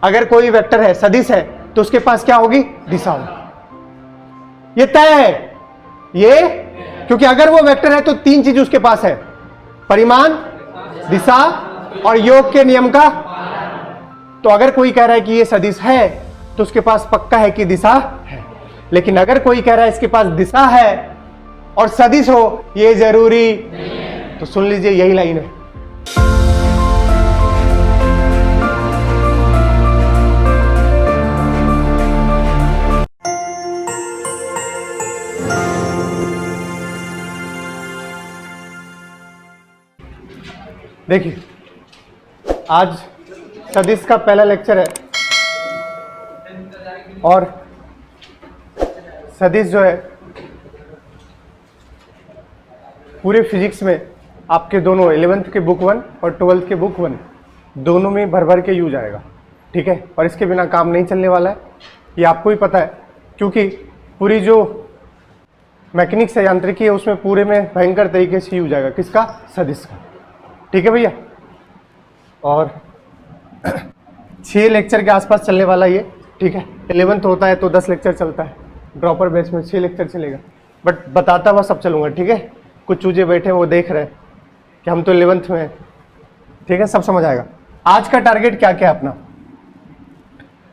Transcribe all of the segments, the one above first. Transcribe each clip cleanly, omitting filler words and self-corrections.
अगर कोई वेक्टर है, सदिश है, तो उसके पास क्या होगी? दिशा होगी। ये तय है ये, क्योंकि अगर वो वेक्टर है तो तीन चीज उसके पास है, परिमाण, दिशा और योग के नियम का। तो अगर कोई कह रहा है कि ये सदिश है तो उसके पास पक्का है कि दिशा है। लेकिन अगर कोई कह रहा है इसके पास दिशा है और सदिश हो, ये जरूरी, तो सुन लीजिए यही लाइन है। देखिए, आज सदिश का पहला लेक्चर है और सदिश जो है पूरे फिजिक्स में आपके दोनों 11th के बुक 1 और 12th के बुक 1 दोनों में भर भर के यूज आएगा, ठीक है। और इसके बिना काम नहीं चलने वाला है, ये आपको ही पता है, क्योंकि पूरी जो मैकेनिक्स है, यांत्रिकी है, उसमें पूरे में भयंकर तरीके से यूज आएगा। किसका? सदिश का, ठीक है भैया। और 6 लेक्चर के आसपास चलने वाला ये, ठीक है। 11th होता है तो 10 लेक्चर चलता है, ड्रॉपर बेस में 6 लेक्चर चलेगा, बट बताता हुआ सब चलूंगा, ठीक है। कुछ चूजे बैठे वो देख रहे हैं कि हम तो 11th में हैं, ठीक है, सब समझ आएगा। आज का टारगेट क्या क्या है अपना?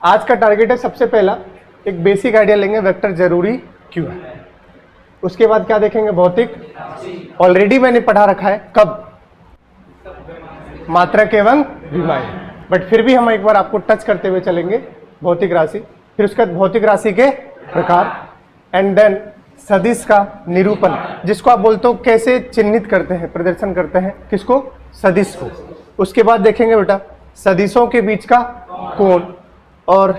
आज का टारगेट है, सबसे पहला एक बेसिक आइडिया लेंगे, वेक्टर जरूरी क्यों है। उसके बाद क्या देखेंगे? भौतिक। ऑलरेडी मैंने पढ़ा रखा है, कब? मात्रक एवं विमाएं, बट फिर भी हम एक बार आपको टच करते हुए चलेंगे। भौतिक राशि, फिर उसके बाद भौतिक राशि के प्रकार, एंड देन सदिश का निरूपण, जिसको आप बोलते हो कैसे चिन्हित करते हैं, प्रदर्शन करते हैं, किसको? सदिश को। उसके बाद देखेंगे बेटा सदिशों के बीच का कोण, और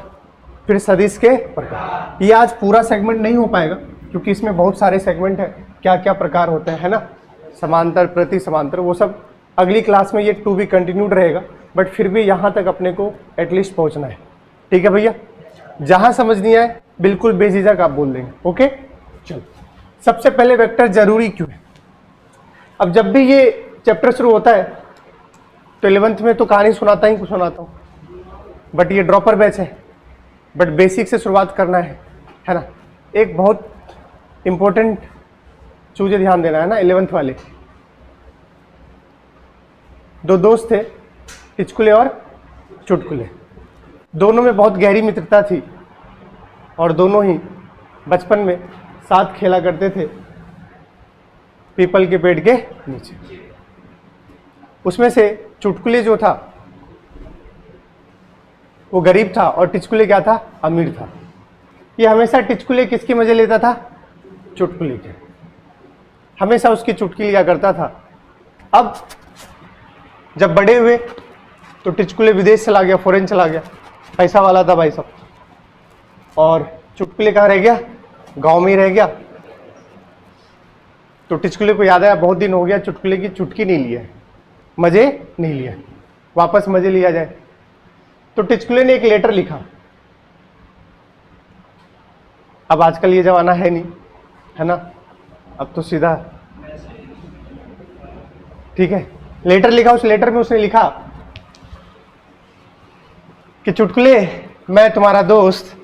फिर सदिश के प्रकार। ये आज पूरा सेगमेंट नहीं हो पाएगा क्योंकि इसमें बहुत सारे सेगमेंट है, क्या क्या प्रकार होते हैं, है ना, समांतर, प्रति समांतर, वो सब अगली क्लास में ये टू बी कंटिन्यूड रहेगा, बट फिर भी यहाँ तक अपने को एटलीस्ट पहुँचना है, ठीक है भैया। जहाँ समझ नहीं आए बिल्कुल बेझिझक आप बोल देंगे, ओके। चलो, सबसे पहले वेक्टर जरूरी क्यों है। अब जब भी ये चैप्टर शुरू होता है तो 11th में तो कहानी सुनाता ही कुछ सुनाता हूँ, बट ये ड्रॉपर बैच है, बट बेसिक से शुरुआत करना है ना। एक बहुत इंपॉर्टेंट चीज़ें ध्यान देना है ना। 11th वाले दो दोस्त थे, टिचकुले और चुटकुले, दोनों में बहुत गहरी मित्रता थी और दोनों ही बचपन में साथ खेला करते थे पीपल के पेड़ के नीचे। उसमें से चुटकुले जो था वो गरीब था और टिचकुले क्या था? अमीर था। ये हमेशा टिचकुले किसके मजे लेता था? चुटकुले के, हमेशा उसकी चुटकी लिया करता था। अब जब बड़े हुए तो टिचकुले विदेश चला गया, फॉरेन चला गया, पैसा वाला था भाई सब, और चुटकुले कहाँ रह गया? गांव में ही रह गया। तो टिचकुले को याद आया बहुत दिन हो गया चुटकुले की चुटकी नहीं लिया है, मजे नहीं लिया, वापस मजे लिया जाए। तो टिचकुले ने एक लेटर लिखा। अब आजकल ये जमाना है नहीं, है ना, अब तो सीधा, ठीक है, लेटर लिखा। उस लेटर में उसने लिखा कि चुटकुले, मैं तुम्हारा दोस्त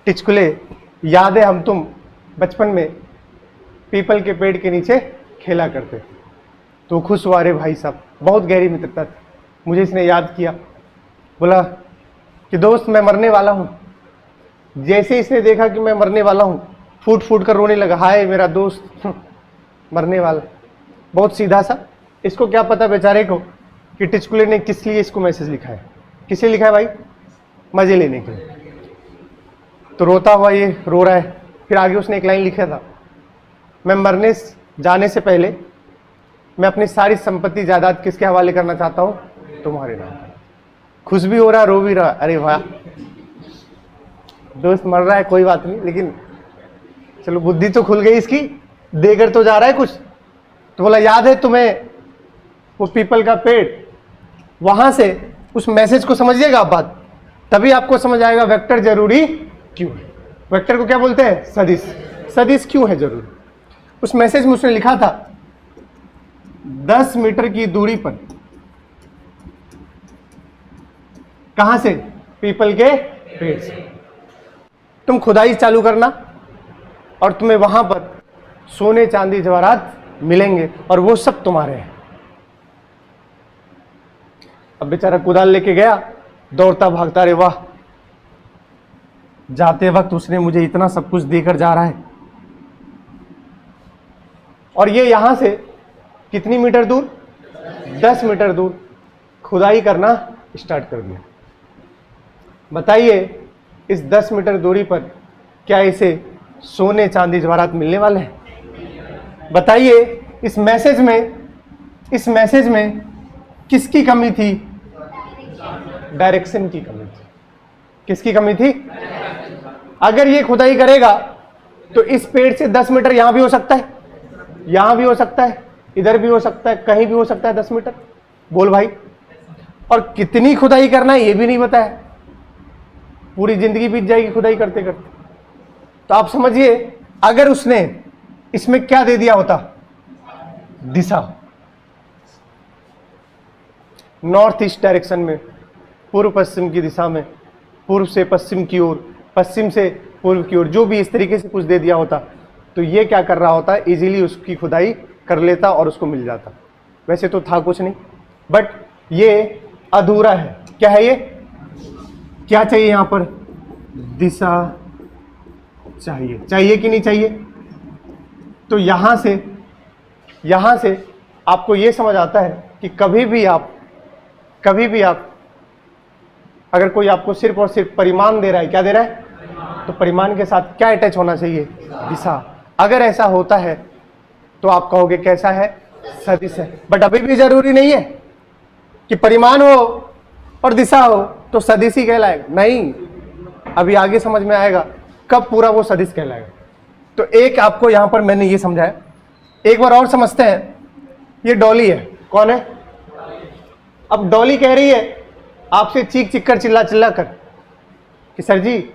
टिचकुले, याद है हम तुम बचपन में पीपल के पेड़ के नीचे खेला करते। तो खुश हुआ, अरे भाई साहब, बहुत गहरी मित्रता थी। मुझे इसने याद किया, बोला कि दोस्त मैं मरने वाला हूँ। जैसे इसने देखा कि मैं मरने वाला हूँ, फूट फूट कर रोने लगा, हाय मेरा दोस्त मरने वाला। बहुत सीधा सा, इसको क्या पता बेचारे को कि टिचकुले ने किस लिए इसको मैसेज लिखा है। किसे लिखा है भाई? मजे लेने के लिए। तो रोता हुआ ये रो रहा है। फिर आगे उसने एक लाइन लिखा था, मैं मरने जाने से पहले मैं अपनी सारी संपत्ति जायदाद किसके हवाले करना चाहता हूँ? तुम्हारे नाम। खुश भी हो रहा, रो भी रहा, अरे वाह दोस्त मर रहा है, कोई बात नहीं, लेकिन चलो बुद्धि तो खुल गई इसकी, देकर तो जा रहा है कुछ। तो बोला याद है तुम्हें वो पीपल का पेड़? वहां से उस मैसेज को समझिएगा आप बात, तभी आपको समझ आएगा वेक्टर जरूरी क्यों है। वेक्टर को क्या बोलते हैं? सदिश। सदिश क्यों है जरूरी? उस मैसेज में उसने लिखा था 10 मीटर की दूरी पर, कहां से? पीपल के पेड़ से। तुम खुदाई चालू करना और तुम्हें वहां पर सोने चांदी जवाहरात मिलेंगे और वो सब तुम्हारे हैं। अब बेचारा कुदाल लेके गया, दौड़ता भागता, रे वाह, जाते वक्त उसने मुझे इतना सब कुछ देकर जा रहा है। और ये यहां से कितनी मीटर दूर, 10 मीटर दूर खुदाई करना स्टार्ट कर दिया। बताइए इस 10 मीटर दूरी पर क्या इसे सोने चांदी जवाहरात मिलने वाले हैं? बताइए इस मैसेज में किसकी कमी थी? डायरेक्शन की कमी थी। किसकी कमी थी? अगर ये खुदाई करेगा तो इस पेड़ से 10 मीटर यहां भी हो सकता है, यहां भी हो सकता है, इधर भी हो सकता है, कहीं भी हो सकता है 10 मीटर। बोल भाई, और कितनी खुदाई करना है ये भी नहीं बताया। पूरी जिंदगी बीत जाएगी खुदाई करते करते। तो आप समझिए अगर उसने इसमें क्या दे दिया होता, दिशा, नॉर्थ ईस्ट डायरेक्शन में, पूर्व पश्चिम की दिशा में, पूर्व से पश्चिम की ओर, पश्चिम से पूर्व की ओर, जो भी इस तरीके से कुछ दे दिया होता, तो ये क्या कर रहा होता, इजीली उसकी खुदाई कर लेता और उसको मिल जाता। वैसे तो था कुछ नहीं, बट ये अधूरा है। क्या है ये? क्या चाहिए यहां पर? दिशा चाहिए। चाहिए कि नहीं चाहिए? तो यहां से आपको ये समझ आता है कि कभी भी आप अगर कोई आपको सिर्फ और सिर्फ परिमाण दे रहा है, क्या दे रहा है, तो परिमाण के साथ क्या अटैच होना चाहिए? दिशा। अगर ऐसा होता है तो आप कहोगे कैसा है? सदिश है। बट अभी भी जरूरी नहीं है कि परिमाण हो और दिशा हो तो सदिश ही कहलाएगा, नहीं। अभी आगे समझ में आएगा कब पूरा वो सदिश कहलाएगा। तो एक आपको यहां पर मैंने ये समझाया, एक बार और समझते हैं। ये डॉली है, कौन है? अब डॉली कह रही है आपसे चीख चीख कर, चिल्ला चिल्ला कर कि सर जी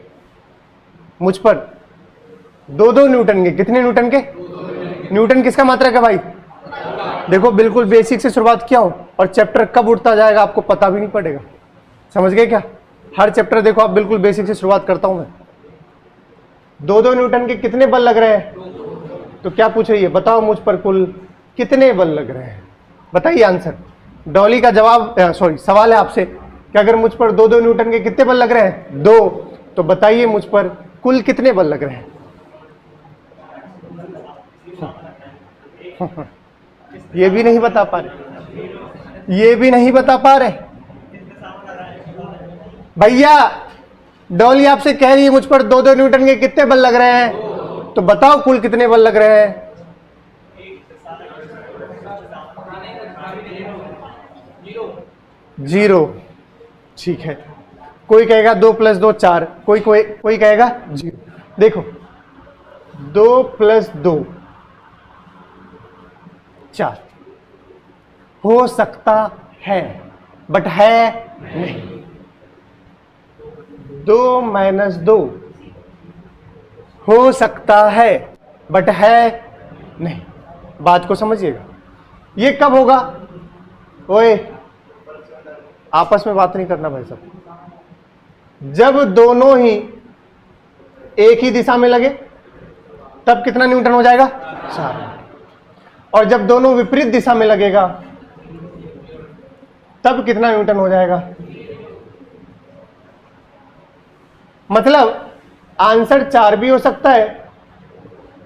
मुझ पर 2 न्यूटन के, कितने न्यूटन के? न्यूटन किसका मात्रक है भाई? देखो बिल्कुल बेसिक से शुरुआत किया हूं और चैप्टर कब उठता जाएगा आपको पता भी नहीं पड़ेगा। समझ गए क्या? हर चैप्टर देखो आप बिल्कुल बेसिक से शुरुआत करता हूं मैं। 2 न्यूटन के कितने बल लग रहे हैं? तो क्या पूछ रही है, बताओ मुझ पर कुल कितने बल लग रहे हैं? बताइए आंसर। डॉली का जवाब, सॉरी सवाल है आपसे कि अगर मुझ पर 2 न्यूटन के कितने बल लग रहे हैं? 2। तो बताइए मुझ पर कुल कितने बल लग रहे हैं? ये भी नहीं बता पा रहे, ये भी नहीं बता पा रहे भैया। डॉली आपसे कह रही है मुझ पर 2 न्यूटन के कितने बल लग रहे हैं, तो बताओ कुल कितने बल लग रहे हैं? 0। ठीक है। कोई कहेगा 2 + 2 4, कोई कहेगा 0। देखो 2 + 2 4 हो सकता है बट है नहीं। 2 - 2 हो सकता है बट है नहीं। बात को समझिएगा। ये कब होगा? ओए आपस में बात नहीं करना भाई साहब। जब दोनों ही एक ही दिशा में लगे तब कितना न्यूटन हो जाएगा? 4। और जब दोनों विपरीत दिशा में लगेगा तब कितना न्यूटन हो जाएगा? मतलब आंसर 4 भी हो सकता है,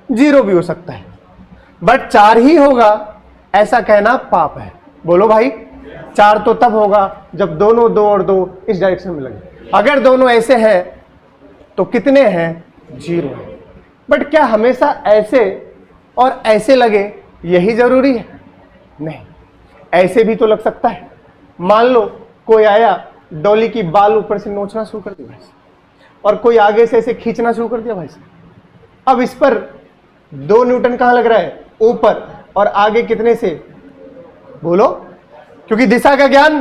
0 भी हो सकता है, बट 4 ही होगा ऐसा कहना पाप है। बोलो भाई, 4 तो तब होगा जब दोनों 2 और 2 इस डायरेक्शन में लगे। अगर दोनों ऐसे हैं तो कितने हैं? 0 है। बट क्या हमेशा ऐसे और ऐसे लगे यही जरूरी है? नहीं, ऐसे भी तो लग सकता है। मान लो कोई आया, डॉली की बाल ऊपर से नोचना शुरू कर दिया भाई, और कोई आगे से ऐसे खींचना शुरू कर दिया भाई। अब इस पर 2 न्यूटन कहां लग रहा है? ऊपर। और आगे कितने से? बोलो, क्योंकि दिशा का ज्ञान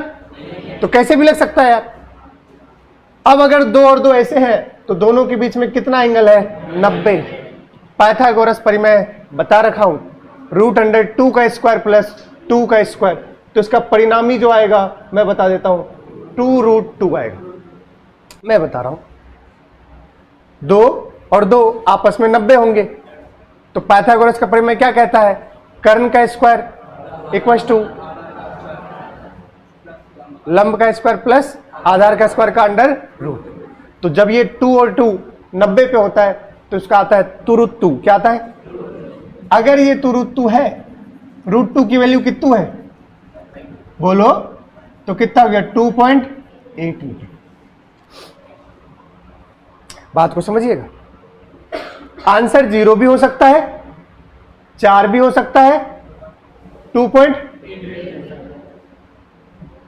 तो कैसे भी लग सकता है यार। अब अगर 2 और 2 ऐसे हैं तो दोनों के बीच में कितना एंगल है? 90। पाइथागोरस परिमेय बता रखा हूं, √2 का स्क्वायर प्लस 2 का स्क्वायर। तो इसका परिणामी जो आएगा मैं बता देता हूं, 2√2 आएगा। मैं बता रहा हूं 2 और 2 आपस में 90 होंगे, तो पाइथागोरस का प्रमेय क्या कहता है, कर्ण का स्क्वायर इक्वल्स टू लंब का स्क्वायर प्लस आधार का स्क्वायर का अंडर रूट। तो जब ये 2 और 2 90 पे होता है तो इसका आता है √2। क्या आता है, अगर ये √2 है, √2 की वैल्यू कितनी है बोलो, तो कितना हो गया 2.8 मीटर। बात को समझिएगा, आंसर 0 भी हो सकता है, 4 भी हो सकता है, 2.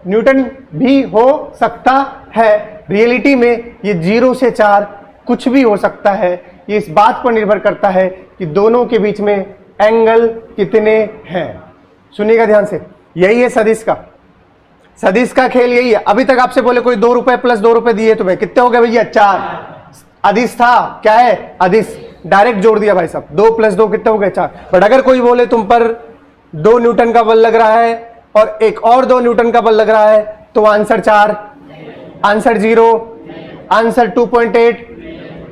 न्यूटन भी हो सकता है। रियलिटी में ये 0 से 4 कुछ भी हो सकता है। ये इस बात पर निर्भर करता है कि दोनों के बीच में एंगल कितने हैं। सुनिएगा ध्यान से, यही है सदिश का, सदिश का खेल यही है। अभी तक आपसे बोले कोई 2 रुपए प्लस 2 रुपए दिए तुम्हें, कितने हो गए भैया 4। अदिश था, क्या है अदिश, डायरेक्ट जोड़ दिया भाई साहब, 2 + 2 कितने हो गए 4। बट अगर कोई बोले तुम पर 2 न्यूटन का बल लग रहा है और एक और 2 न्यूटन का बल लग रहा है, तो आंसर 4, आंसर 0, आंसर 2.8।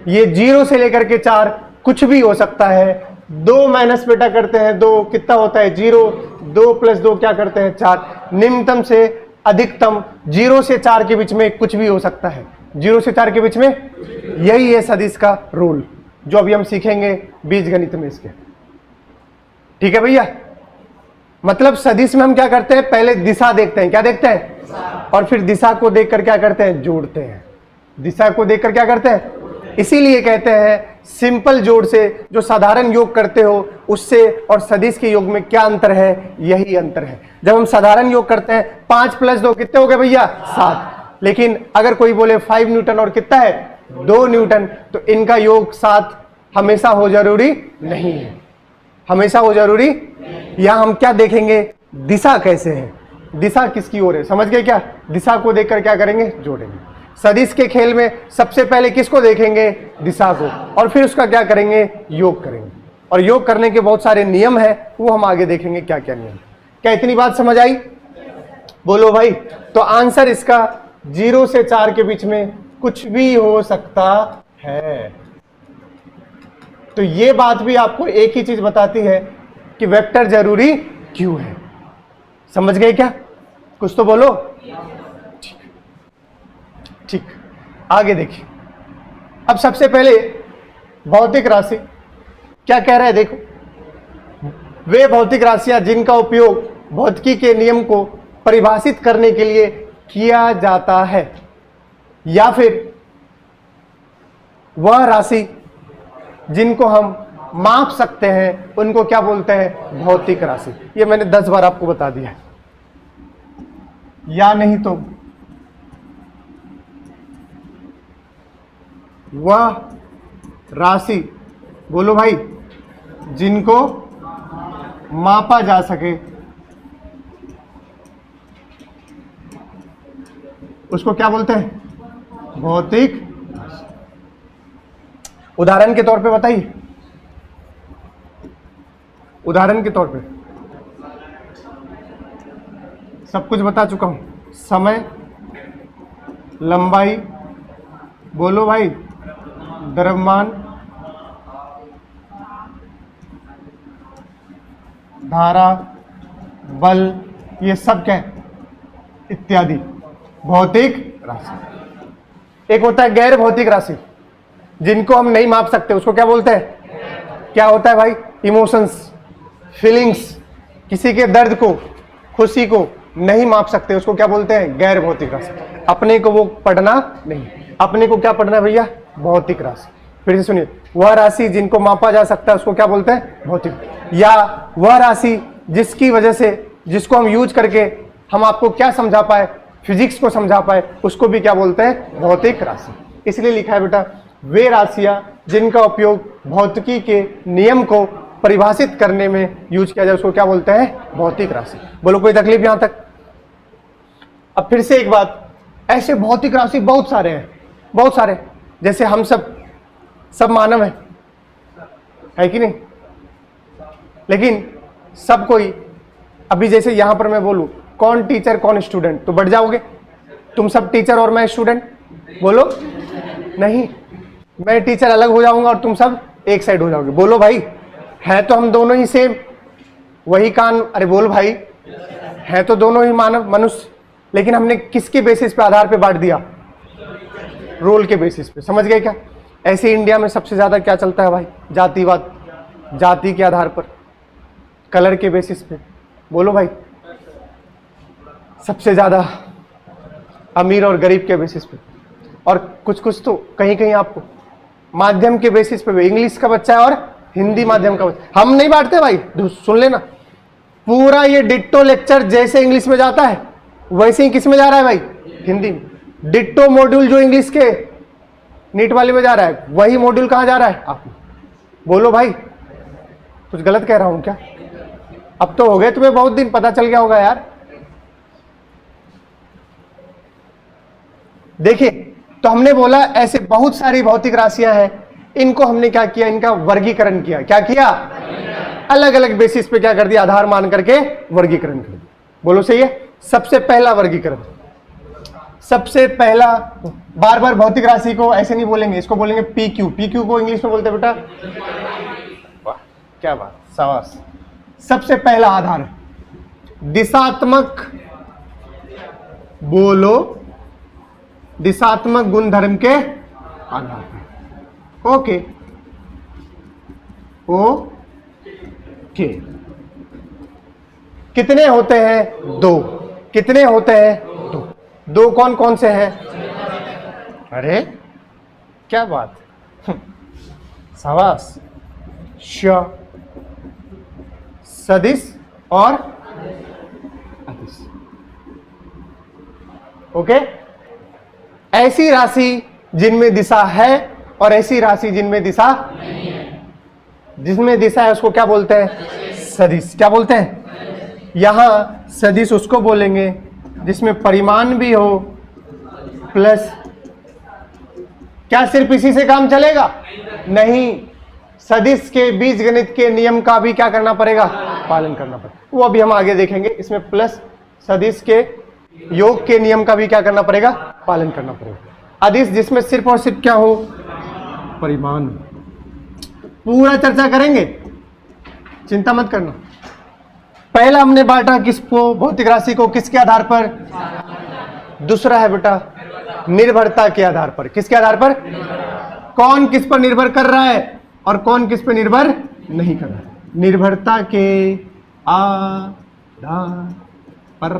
ये 0 से लेकर के 4 कुछ भी हो सकता है। 2 माइनस बेटा करते हैं 2, कितना होता है 0, 2 + 2 क्या करते हैं 4। निम्नतम से अधिकतम 0 से 4 के बीच में कुछ भी हो सकता है, 0 से 4 के बीच में। यही है सदिश का रूल, जो अभी हम सीखेंगे बीजगणित में इसके। ठीक है भैया, मतलब सदिश में हम क्या करते हैं, पहले दिशा देखते हैं, क्या देखते हैं, और फिर दिशा को देखकर क्या करते हैं, जोड़ते हैं। दिशा को देखकर क्या करते हैं, इसीलिए कहते हैं सिंपल जोड़ से जो साधारण योग करते हो उससे और सदिश के योग में क्या अंतर है, यही अंतर है। जब हम साधारण योग करते हैं 5 + 2 कितने हो गए भैया 7, लेकिन अगर कोई बोले 5 न्यूटन और कितना है 2 न्यूटन, तो इनका योग 7 हमेशा हो जरूरी नहीं है, हमेशा हो जरूरी। यहां हम क्या देखेंगे, दिशा कैसे है, दिशा किसकी ओर है, समझ गए क्या। दिशा को देखकर क्या करेंगे, जोड़ेंगे। सदिश के खेल में सबसे पहले किसको देखेंगे, दिशा को, और फिर उसका क्या करेंगे, योग करेंगे। और योग करने के बहुत सारे नियम है, वो हम आगे देखेंगे क्या क्या नियम। क्या इतनी बात समझ आई, बोलो भाई। तो आंसर इसका 0 से 4 के बीच में कुछ भी हो सकता है। तो ये बात भी आपको एक ही चीज बताती है कि वेक्टर जरूरी क्यों है। समझ गए क्या, कुछ तो बोलो। ठीक, आगे देखिए। अब सबसे पहले भौतिक राशि क्या कह रहा है, देखो। वे भौतिक राशियां जिनका उपयोग भौतिकी के नियम को परिभाषित करने के लिए किया जाता है, या फिर वह राशि जिनको हम माप सकते हैं, उनको क्या बोलते हैं, भौतिक राशि। ये मैंने 10 बार आपको बता दिया है। या नहीं तो वह राशि, बोलो भाई, जिनको मापा जा सके, उसको क्या बोलते हैं, भौतिक। उदाहरण के तौर पे बताइए, उदाहरण के तौर पे सब कुछ बता चुका हूं, समय, लंबाई, बोलो भाई, द्रव्यमान, धारा, बल, ये सब क्या है, इत्यादि भौतिक राशि। एक होता है गैर भौतिक राशि, जिनको हम नहीं माप सकते, उसको क्या बोलते हैं, क्या होता है भाई, इमोशंस, फीलिंग्स। किसी के दर्द को, खुशी को नहीं माप सकते, उसको क्या बोलते हैं, गैर भौतिक राशि। अपने को वो पढ़ना नहीं, अपने को क्या पढ़ना है भैया, भौतिक राशि। फिर से सुनिए, वह राशि जिनको मापा जा सकता है उसको क्या बोलते हैं, भौतिक। या वह राशि जिसकी वजह से, जिसको हम यूज करके हम आपको क्या समझा पाए, फिजिक्स को समझा पाए, उसको भी क्या बोलते हैं, भौतिक राशि। इसलिए लिखा है बेटा, वे राशियां जिनका उपयोग भौतिकी के नियम को परिभाषित करने में यूज किया जाए, उसको क्या बोलते हैं, भौतिक राशि। बोलो कोई तकलीफ यहां तक। अब फिर से एक बात, ऐसे भौतिक राशि बहुत सारे हैं, बहुत सारे। जैसे हम सब मानव है कि नहीं, लेकिन सब कोई, अभी जैसे यहां पर मैं बोलूं कौन टीचर कौन स्टूडेंट, तो बढ़ जाओगे। तुम सब टीचर और मैं स्टूडेंट, बोलो नहीं, मैं टीचर अलग हो जाऊंगा और तुम सब एक साइड हो जाओगे। बोलो भाई, है तो हम दोनों ही सेम, वही कान, अरे बोल भाई, है तो दोनों ही मानव मनुष्य, लेकिन हमने किसके बेसिस पे, आधार पे बांट दिया? रोल के बेसिस पे। समझ गए क्या? ऐसे इंडिया में सबसे ज्यादा क्या चलता है भाई? जातिवाद, जाति के आधार पर, कलर के बेसिस पे। बोलो भाई, सबसे ज्यादा अमीर और गरीब के बेसिस पे, और कुछ कुछ तो कहीं कहीं आपको माध्यम के बेसिस पे भी, इंग्लिश का बच्चा है और हिंदी माध्यम का बच्चा। हम नहीं बांटते भाई, सुन लेना, पूरा ये डिट्टो लेक्चर जैसे इंग्लिश में जाता है वैसे ही किस में जा रहा है भाई? हिंदी में। डिट्टो मॉड्यूल जो इंग्लिश के नीट वाले में जा रहा है, वही मॉड्यूल कहां जा रहा है? आप बोलो भाई, कुछ गलत कह रहा हूं क्या? अब तो हो गए तुम्हें बहुत दिन, पता चल गया होगा यार। देखिए, तो हमने बोला ऐसे बहुत सारी भौतिक राशियां हैं, इनको हमने क्या किया? इनका वर्गीकरण किया। क्या किया? अलग अलग बेसिस पे क्या कर दिया? आधार मान करके वर्गीकरण कर दिया। बोलो सही है? सबसे पहला वर्गीकरण, सबसे पहला, बार बार भौतिक राशि को ऐसे नहीं बोलेंगे, इसको बोलेंगे पी क्यू। पी क्यू को इंग्लिश में बोलते हैं बेटा, वाह क्या बात, शाबाश। सबसे पहला आधार दिशात्मक, बोलो, दिशात्मक गुणधर्म के आधार पर। Okay, okay. कितने होते हैं? दो। कितने होते हैं? दो। दो कौन कौन से हैं? अरे क्या बात, शाबाश। श, सदिश और अदिश। ओके, ऐसी राशि जिनमें दिशा है और ऐसी राशि जिनमें दिशा नहीं है। जिसमें दिशा है उसको क्या बोलते हैं? सदिश। क्या बोलते हैं? यहां सदिश उसको बोलेंगे जिसमें परिमाण भी हो प्लस, क्या सिर्फ इसी से काम चलेगा? नहीं, सदिश के बीजगणित के नियम का भी क्या करना पड़ेगा? पालन करना पड़ेगा। वो अभी हम आगे देखेंगे। इसमें प्लस सदिश के योग के नियम का भी क्या करना पड़ेगा? पालन करना पड़ेगा। अदिश जिसमें सिर्फ और सिर्फ क्या हो? परिमाण। पूरा चर्चा करेंगे, चिंता मत करना। पहला हमने बांटा किसको? भौतिक राशि को किसके आधार पर? दूसरा है बेटा निर्भरता के आधार पर। किसके आधार पर? कौन किस पर निर्भर कर रहा है और कौन किस पर निर्भर नहीं कर रहा है? निर्भरता के आधार पर।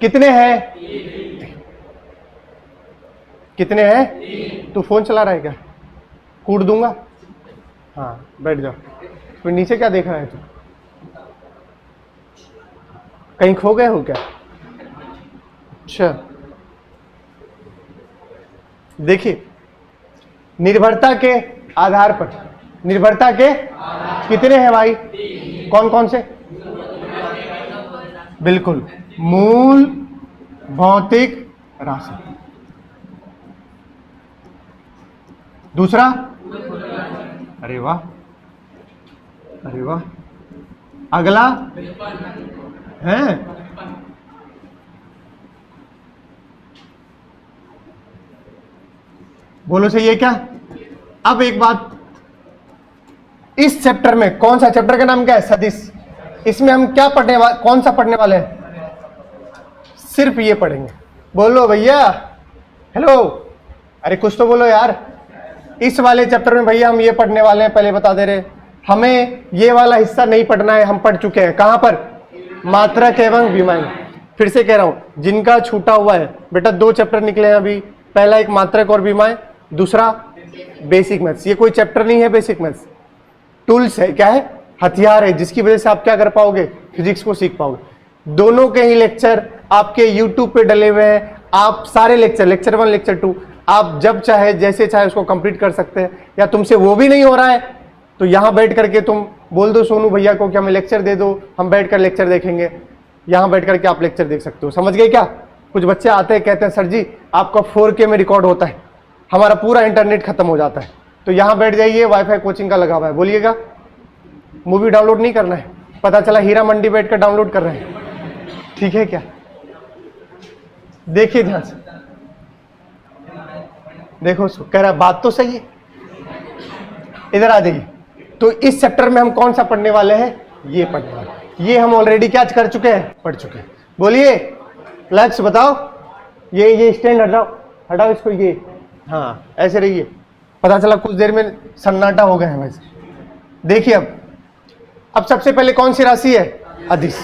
कितने हैं? कितने हैं? तू फोन चला रहा है क्या? कूट दूंगा। हाँ बैठ जाओ। फिर नीचे क्या देख रहा है तू? कहीं खो गए हो क्या? अच्छा, देखिए, निर्भरता के आधार पर, निर्भरता के कितने हैं भाई? कौन कौन से? बिल्कुल, मूल भौतिक राशि। दूसरा, अरे वाह, अरे वाह। अगला है बोलो सही है क्या? अब एक बात, इस चैप्टर में, कौन सा चैप्टर का नाम क्या है? सदिश। इसमें हम क्या पढ़ने वाले, कौन सा पढ़ने वाले हैं? सिर्फ ये पढ़ेंगे। बोलो भैया, हेलो, अरे कुछ तो बोलो यार। इस वाले चैप्टर में भैया हम ये पढ़ने वाले हैं, पहले बता दे रहे। हमें ये वाला हिस्सा नहीं पढ़ना है, हम पढ़ चुके हैं। कहां पर? मात्रक एवं विमान। फिर से कह रहा हूं, जिनका छूटा हुआ है बेटा, दो चैप्टर निकले हैं अभी। पहला एक मात्रक और विमान, दूसरा बेसिक मैथ्स। ये कोई चैप्टर नहीं है, बेसिक मैथ्स टूल्स है। क्या है? हथियार है, जिसकी वजह से आप क्या कर पाओगे? फिजिक्स को सीख पाओगे। दोनों के ही लेक्चर आपके यूट्यूब पे डले हुए हैं। आप सारे लेक्चर, लेक्चर 1, लेक्चर 2, आप जब चाहे जैसे चाहे उसको कंप्लीट कर सकते हैं। या तुमसे वो भी नहीं हो रहा है तो यहां बैठ करके तुम बोल दो सोनू भैया को कि हमें लेक्चर दे दो, हम बैठ कर लेक्चर देखेंगे। यहां बैठ करके आप लेक्चर देख सकते हो। समझ गए क्या? कुछ बच्चे आते हैं, कहते हैं सर जी आपका 4K में रिकॉर्ड होता है, हमारा पूरा इंटरनेट खत्म हो जाता है। तो यहां बैठ जाइए, वाईफाई कोचिंग का लगा हुआ है। बोलिएगा, मूवी डाउनलोड नहीं करना है, पता चला हीरा मंडी बैठ कर डाउनलोड कर रहे हैं। ठीक है क्या? देखिए ध्यान से, देखो उसको कह रहा है बात तो सही है। इधर आ जाइए। तो इस चैप्टर में हम कौन सा पढ़ने वाले हैं? ये पढ़ने वाले हैं। ये हम ऑलरेडी क्या कर चुके हैं? पढ़ चुके हैं। बोलिए लक्ष्य बताओ। ये स्टैंड हटाओ, हटाओ इसको। ये हाँ ऐसे रहिए। पता चला कुछ देर में सन्नाटा हो गया है वैसे। देखिए अब सबसे पहले कौन सी राशि है? अदिश।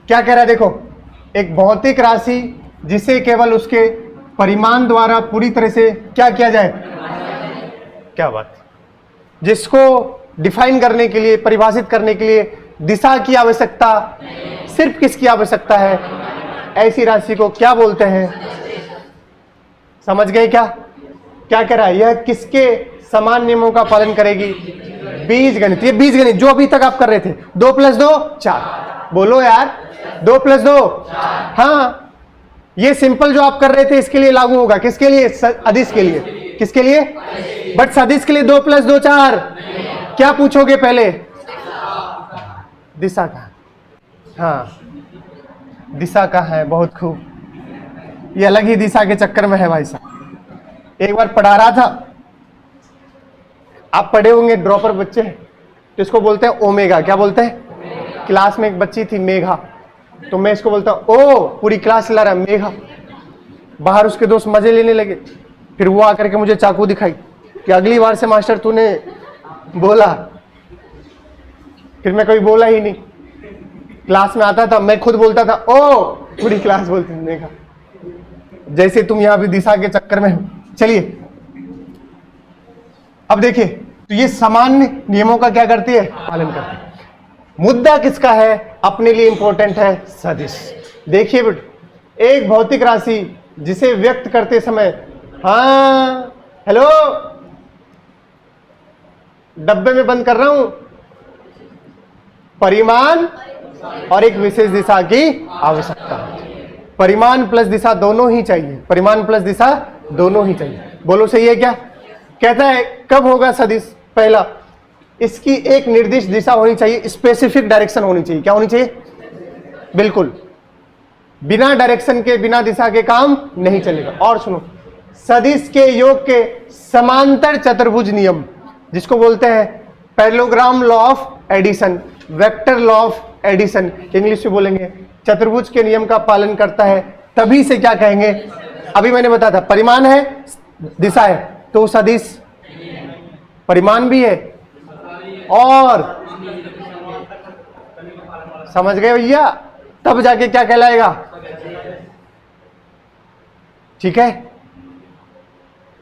क्या कह रहा है देखो, एक भौतिक राशि जिसे केवल उसके परिमाण द्वारा पूरी तरह से क्या किया जाए? क्या बात, जिसको डिफाइन करने के लिए, परिभाषित करने के लिए दिशा की आवश्यकता सिर्फ किसकी आवश्यकता है? ऐसी राशि को क्या बोलते हैं? समझ गए क्या? क्या कह रहा है? यह किसके समान नियमों का पालन करेगी? बीज गणित। ये बीज गणित जो अभी तक आप कर रहे थे, 2 + 2 4। बोलो यार, 2 + 2 हाँ, ये सिंपल जो आप कर रहे थे इसके लिए लागू होगा। किसके लिए? अदिश के लिए। किसके लिए? बट सदिश के लिए 2 + 2 4। क्या पूछोगे पहले? दिशा का। हाँ दिशा का है, बहुत खूब। ये अलग ही दिशा के चक्कर में है भाई साहब। एक बार पढ़ा रहा था, आप पढ़े होंगे, ड्रॉपर बच्चे तो इसको बोलते हैं ओमेगा। क्या बोलते हैं? क्लास में एक बच्ची थी मेघा, तो मैं इसको बोलता हूं ओ, पूरी क्लास ला रहा मेघा। बाहर उसके दोस्त मजे लेने लगे। फिर वो आकर के मुझे चाकू दिखाई कि अगली बार से मास्टर तूने बोला। फिर मैं कभी बोला ही नहीं। क्लास में आता था, मैं खुद बोलता था ओ, पूरी क्लास बोलती थी मेघा। जैसे तुम यहां भी दिशा के चक्कर में हो। चलिए अब देखिए, तो ये सामान्य नियमों का क्या करती है? पालन करती है। मुद्दा किसका है? अपने लिए इंपॉर्टेंट है, सदिश। देखिए बेटा, एक भौतिक राशि जिसे व्यक्त करते समय, हाँ हेलो, डब्बे में बंद कर रहा हूं, परिमाण और एक विशेष दिशा की आवश्यकता है। परिमाण प्लस दिशा दोनों ही चाहिए। परिमाण प्लस दिशा दोनों ही चाहिए। बोलो सही है क्या? कहता है कब होगा सदिश? पहला, इसकी एक निर्दिष्ट दिशा होनी चाहिए, स्पेसिफिक डायरेक्शन होनी चाहिए। क्या होनी चाहिए? बिल्कुल, बिना डायरेक्शन के, बिना दिशा के काम नहीं चलेगा। और सुनो, सदिश के योग के समांतर चतुर्भुज नियम, जिसको बोलते हैं parallelogram law of addition, vector law of addition, English में बोलेंगे चतुर्भुज के नियम का पालन करता है, तभी से क्या कहेंगे? अभी मैंने बताया था परिमाण है, दिशा है, तो सदिश परिमाण भी है। और समझ गए भैया? तब जाके क्या कहलाएगा? ठीक है।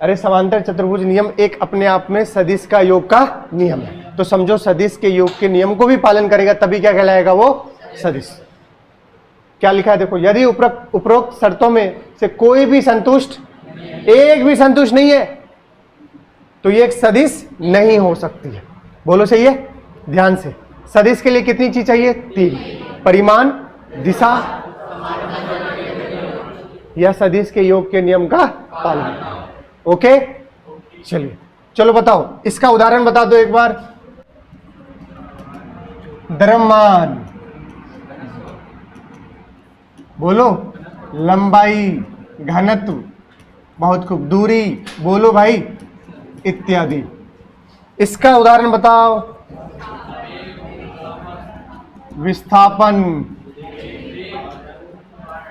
अरे समांतर चतुर्भुज नियम एक अपने आप में सदिश का योग का नियम है, तो समझो सदिश के योग के नियम को भी पालन करेगा तभी क्या कहलाएगा वो? सदिश। क्या लिखा है देखो, यदि उपरोक्त शर्तों में से कोई भी संतुष्ट, एक भी संतुष्ट नहीं है, तो ये एक सदिश नहीं हो सकती है। बोलो सही है? ध्यान से, सदिश के लिए कितनी चीज चाहिए? 3, परिमाण, दिशा या सदिश के योग के नियम का पालन। ओके, चलिए चलो बताओ, इसका उदाहरण बता दो एक बार। द्रव्यमान, बोलो, लंबाई, घनत्व, बहुत खूब, दूरी, बोलो भाई, इत्यादि। इसका उदाहरण बताओ। विस्थापन,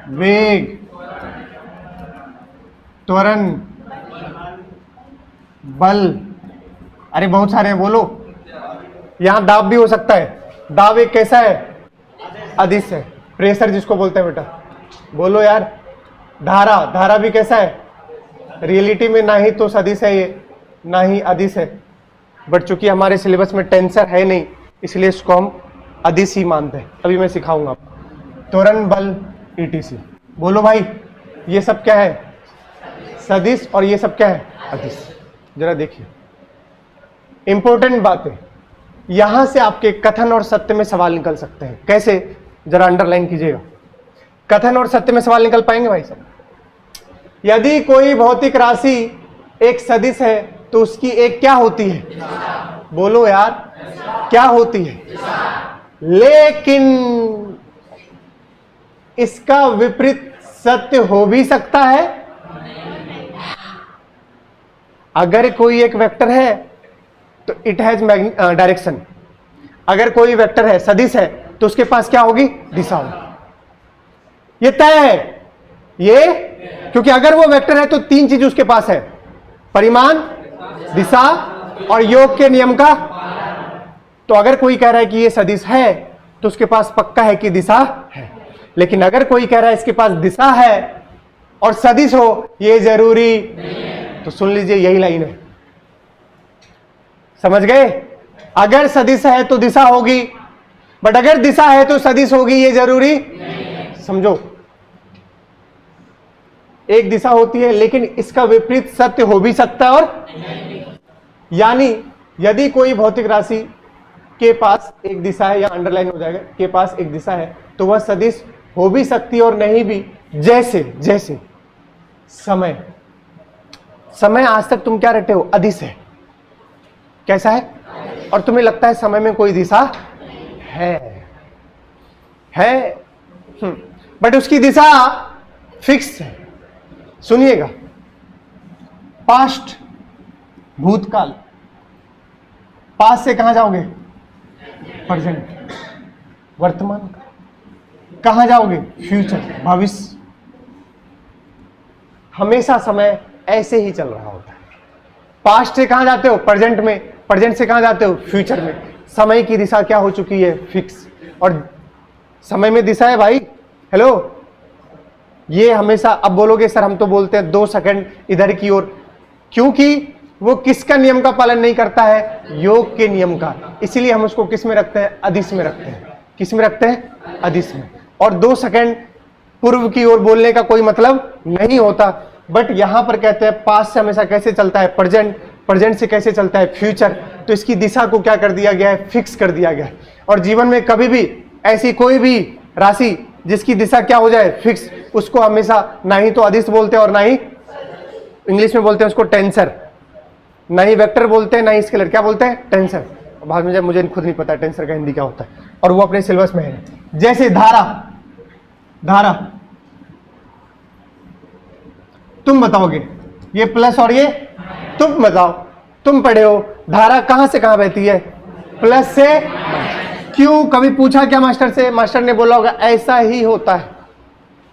वेग, त्वरण, बल, अरे बहुत सारे हैं, बोलो। यहां दाब भी हो सकता है। दाब एक कैसा है? अदिश है। प्रेशर जिसको बोलते हैं बेटा, बोलो यार। धारा, धारा भी कैसा है? रियलिटी में ना ही तो सदिश है ये, ना ही अदिश है, बट चूंकि हमारे सिलेबस में टेंसर है नहीं, इसलिए इसको हम अदिश ही मानते हैं। अभी मैं सिखाऊंगा आपको। त्वरण, बल, ईटीसी। बोलो भाई, ये सब क्या है? सदिश। और ये सब क्या है? अदिश। जरा देखिए, इंपॉर्टेंट बात है, यहां से आपके कथन और सत्य में सवाल निकल सकते हैं। कैसे? जरा अंडरलाइन कीजिएगा। कथन और सत्य में सवाल निकल पाएंगे भाई साहब? यदि कोई भौतिक राशि एक सदिश है तो उसकी एक क्या होती है? बोलो यार, क्या होती है? लेकिन इसका विपरीत सत्य हो भी सकता है। अगर कोई एक वेक्टर है तो इट हैज डायरेक्शन, अगर कोई वेक्टर है सदिश है तो उसके पास क्या होगी, दिशा होगी। ये तय है ये, क्योंकि अगर वो वेक्टर है तो तीन चीज उसके पास है, परिमाण, दिशा और योग के नियम का। तो अगर कोई कह रहा है कि ये सदिश है तो उसके पास पक्का है कि दिशा है, लेकिन अगर कोई कह रहा है इसके पास दिशा है और सदिश हो, ये जरूरी, तो सुन लीजिए यही लाइन है, समझ गए। अगर सदिश है तो दिशा होगी, बट अगर दिशा है तो सदिश होगी, ये जरूरी समझो। एक दिशा होती है लेकिन इसका विपरीत सत्य हो भी सकता है, और यानी यदि कोई भौतिक राशि के पास एक दिशा है, या अंडरलाइन हो जाएगा, के पास एक दिशा है, तो वह सदिश हो भी सकती है और नहीं भी। जैसे जैसे समय, समय आज तक तुम क्या रटे हो, अदिश है, कैसा है, और तुम्हें लगता है समय में कोई दिशा है बट उसकी दिशा फिक्स है। सुनिएगा, पास्ट, भूतकाल, पास्ट से कहां जाओगे, प्रेजेंट, वर्तमान, कहां जाओगे, फ्यूचर, भविष्य। हमेशा समय ऐसे ही चल रहा होता है। पास्ट से कहां जाते हो, प्रेजेंट में, प्रेजेंट से कहां जाते हो, फ्यूचर में। समय की दिशा क्या हो चुकी है, फिक्स। और समय में दिशा है भाई, हेलो, ये हमेशा। अब बोलोगे सर हम तो बोलते हैं 2 सेकंड इधर की ओर, क्योंकि वो किसका नियम का पालन नहीं करता है, योग के नियम का, इसीलिए हम उसको किस में रखते हैं, अदिश में रखते हैं। किस में रखते हैं, अदिश में। और 2 सेकंड पूर्व की ओर बोलने का कोई मतलब नहीं होता। बट यहां पर कहते हैं पास्ट से हमेशा कैसे चलता है, प्रेजेंट, प्रेजेंट से कैसे चलता है, फ्यूचर। तो इसकी दिशा को क्या कर दिया गया है, फिक्स कर दिया गया है। और जीवन में कभी भी ऐसी कोई भी राशि जिसकी दिशा क्या हो जाए, फिक्स, उसको हमेशा ना ही तो अदिश बोलते हैं और ना ही इंग्लिश में बोलते हैं उसको टेंसर, ना ही वेक्टर बोलते हैं ना ही स्केलर, क्या बोलते हैं, टेंसर। बाद में मुझे खुद नहीं पता टेंसर का हिंदी क्या होता है, और वो अपने सिलेबस में है। जैसे धारा, धारा तुम बताओगे, ये प्लस और ये, तुम बताओ, तुम पढ़े हो, धारा कहां से कहां बहती है, प्लस से। क्यों, कभी पूछा क्या मास्टर से, मास्टर ने बोला होगा ऐसा ही होता है,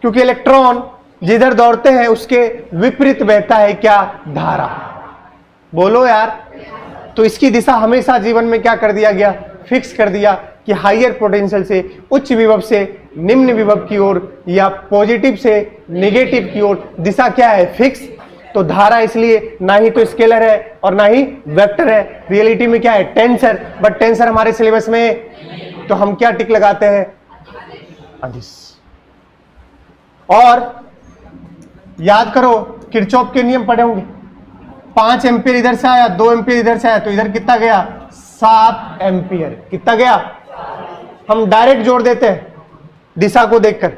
क्योंकि इलेक्ट्रॉन जिधर दौड़ते हैं उसके विपरीत बहता है क्या, धारा। बोलो यार। तो इसकी दिशा हमेशा जीवन में क्या कर दिया गया, फिक्स कर दिया कि हायर पोटेंशियल से उच्च विभव से निम्न विभव की ओर, या पॉजिटिव से नेगेटिव की ओर दिशा क्या है, फिक्स। तो धारा इसलिए ना ही तो स्केलर है और ना ही वेक्टर है, रियलिटी में क्या है, टेंसर। बट टेंसर हमारे सिलेबस में, तो हम क्या टिक लगाते हैं, अदिश। और याद करो, किरचॉफ के नियम पढ़े होंगे, 5 एम्पियर इधर से आया, 2 एम्पियर इधर से आया, तो इधर कितना गया, 7 एम्पियर। कितना गया, हम डायरेक्ट जोड़ देते हैं दिशा को देखकर,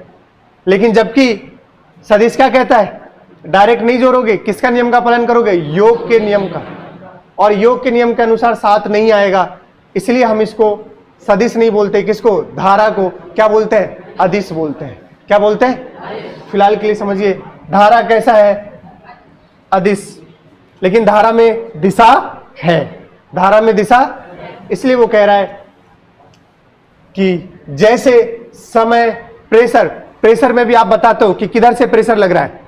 लेकिन जबकि सदिश क्या कहता है, डायरेक्ट नहीं जोड़ोगे, किसका नियम का पालन करोगे, योग के नियम का। और योग के नियम के अनुसार 7 नहीं आएगा, इसलिए हम इसको सदिश नहीं बोलते, किसको, धारा को क्या बोलते हैं, अदिश बोलते हैं। क्या बोलते हैं, फिलहाल के लिए समझिए, धारा कैसा है, अदिश। लेकिन धारा में दिशा है, धारा में दिशा, इसलिए वो कह रहा है कि जैसे समय, प्रेशर, प्रेशर में भी आप बताते हो कि किधर से प्रेशर लग रहा है।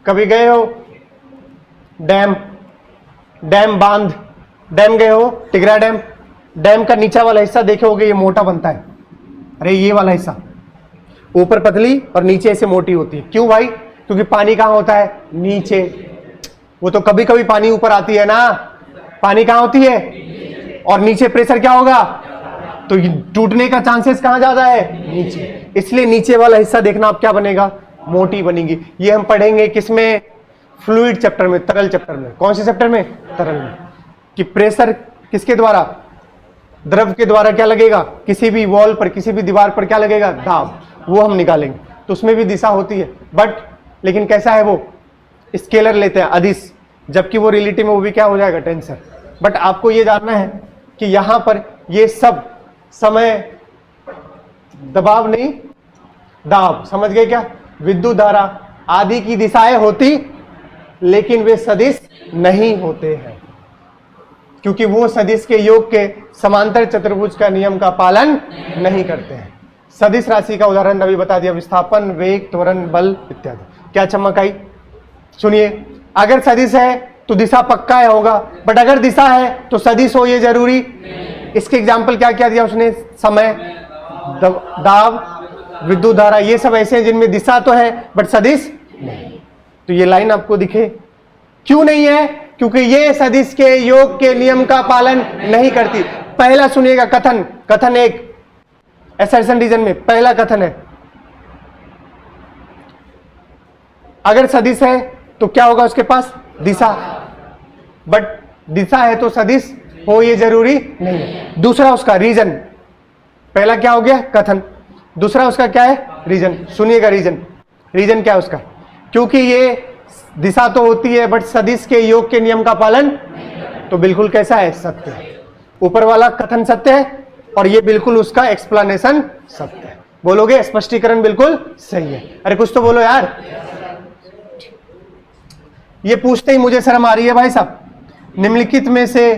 कभी गए हो डैम, डैम बांध, डैम गए हो, टिगरा डैम, डैम का नीचा वाला हिस्सा देखे होगे, ये मोटा बनता है, अरे ये वाला हिस्सा ऊपर पतली और नीचे ऐसे मोटी होती है। क्यों भाई, क्योंकि पानी कहां होता है, नीचे। वो तो कभी कभी पानी ऊपर आती है ना, पानी कहां होती है, और नीचे प्रेशर क्या होगा, तो टूटने का चांसेस कहां ज्यादा है, नीचे। इसलिए नीचे वाला हिस्सा देखना, आप क्या बनेगा, मोटी बनेगी। ये हम पढ़ेंगे किसमें, फ्लूइड चैप्टर में, तरल चैप्टर में। कौन से चैप्टर में, तरल में, कि प्रेशर किसके द्वारा, द्रव के द्वारा क्या लगेगा, किसी भी वॉल पर, किसी भी दीवार पर क्या लगेगा, दाब, वो हम निकालेंगे। तो उसमें भी दिशा होती है, बट लेकिन कैसा है, वो स्केलर लेते हैं, अदिश, जबकि वो रियलिटी में वो भी क्या हो जाएगा, टेंसर। बट आपको ये जानना है कि यहां पर ये सब समय, दबाव नहीं, दाब, समझ गए क्या, विद्युत धारा, आदि की दिशाएं होती, लेकिन वे सदिश नहीं होते हैं, क्योंकि वो सदिश के योग के समांतर चतुर्भुज का नियम का पालन नहीं करते हैं। सदिश राशि का उदाहरण अभी बता दिया, विस्थापन, वेग, त्वरण, बल इत्यादि। क्या चमक आई? सुनिए, अगर सदिश है तो दिशा पक्का है होगा, बट अगर दिशा है तो सदिश हो ये जरूरी। इसके एग्जाम्पल क्या क्या दिया उसने? समय, दाब, विद्युत धारा, ये सब ऐसे हैं जिनमें दिशा तो है बट सदिश नहीं। तो ये लाइन आपको दिखे, क्यों नहीं है? क्योंकि ये सदिश के योग के नियम का पालन नहीं करती। पहला सुनिएगा कथन, कथन एक असर्शन रीजन में पहला कथन है, अगर सदिश है तो क्या होगा उसके पास? दिशा, बट दिशा है तो सदिश हो ये जरूरी नहीं है। दूसरा उसका रीजन, पहला क्या हो गया? कथन, दूसरा उसका क्या है? रीजन। सुनिएगा रीजन, रीजन क्या है उसका? क्योंकि ये दिशा तो होती है बट सदिश के योग के नियम का पालन, तो बिल्कुल कैसा है? सत्य है। ऊपर वाला कथन सत्य है और ये बिल्कुल उसका एक्सप्लेनेशन सत्य है। बोलोगे? स्पष्टीकरण बिल्कुल सही है। अरे कुछ तो बोलो यार। ये पूछते ही मुझे शर्म आ रही है भाई साहब, निम्नलिखित में से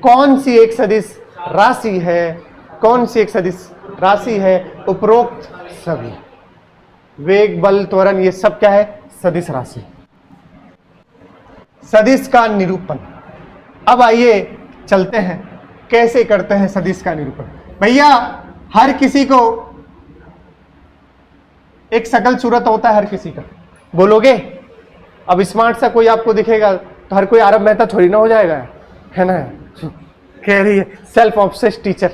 कौन सी एक सदिश राशि है, कौन सी एक सदिश राशि है उपरोक्त सभी? वेग, बल, त्वरण, ये सब क्या है? सदिश राशि। सदिश का निरूपण। अब आइए चलते हैं कैसे करते हैं सदिश का निरूपण। भैया हर किसी को एक शकल सूरत होता है, हर किसी का। बोलोगे? अब स्मार्ट सा कोई आपको दिखेगा तो हर कोई आरब मेहता थोड़ी ना हो जाएगा, है ना? कह रही है सेल्फ ऑब्सेस्ड टीचर,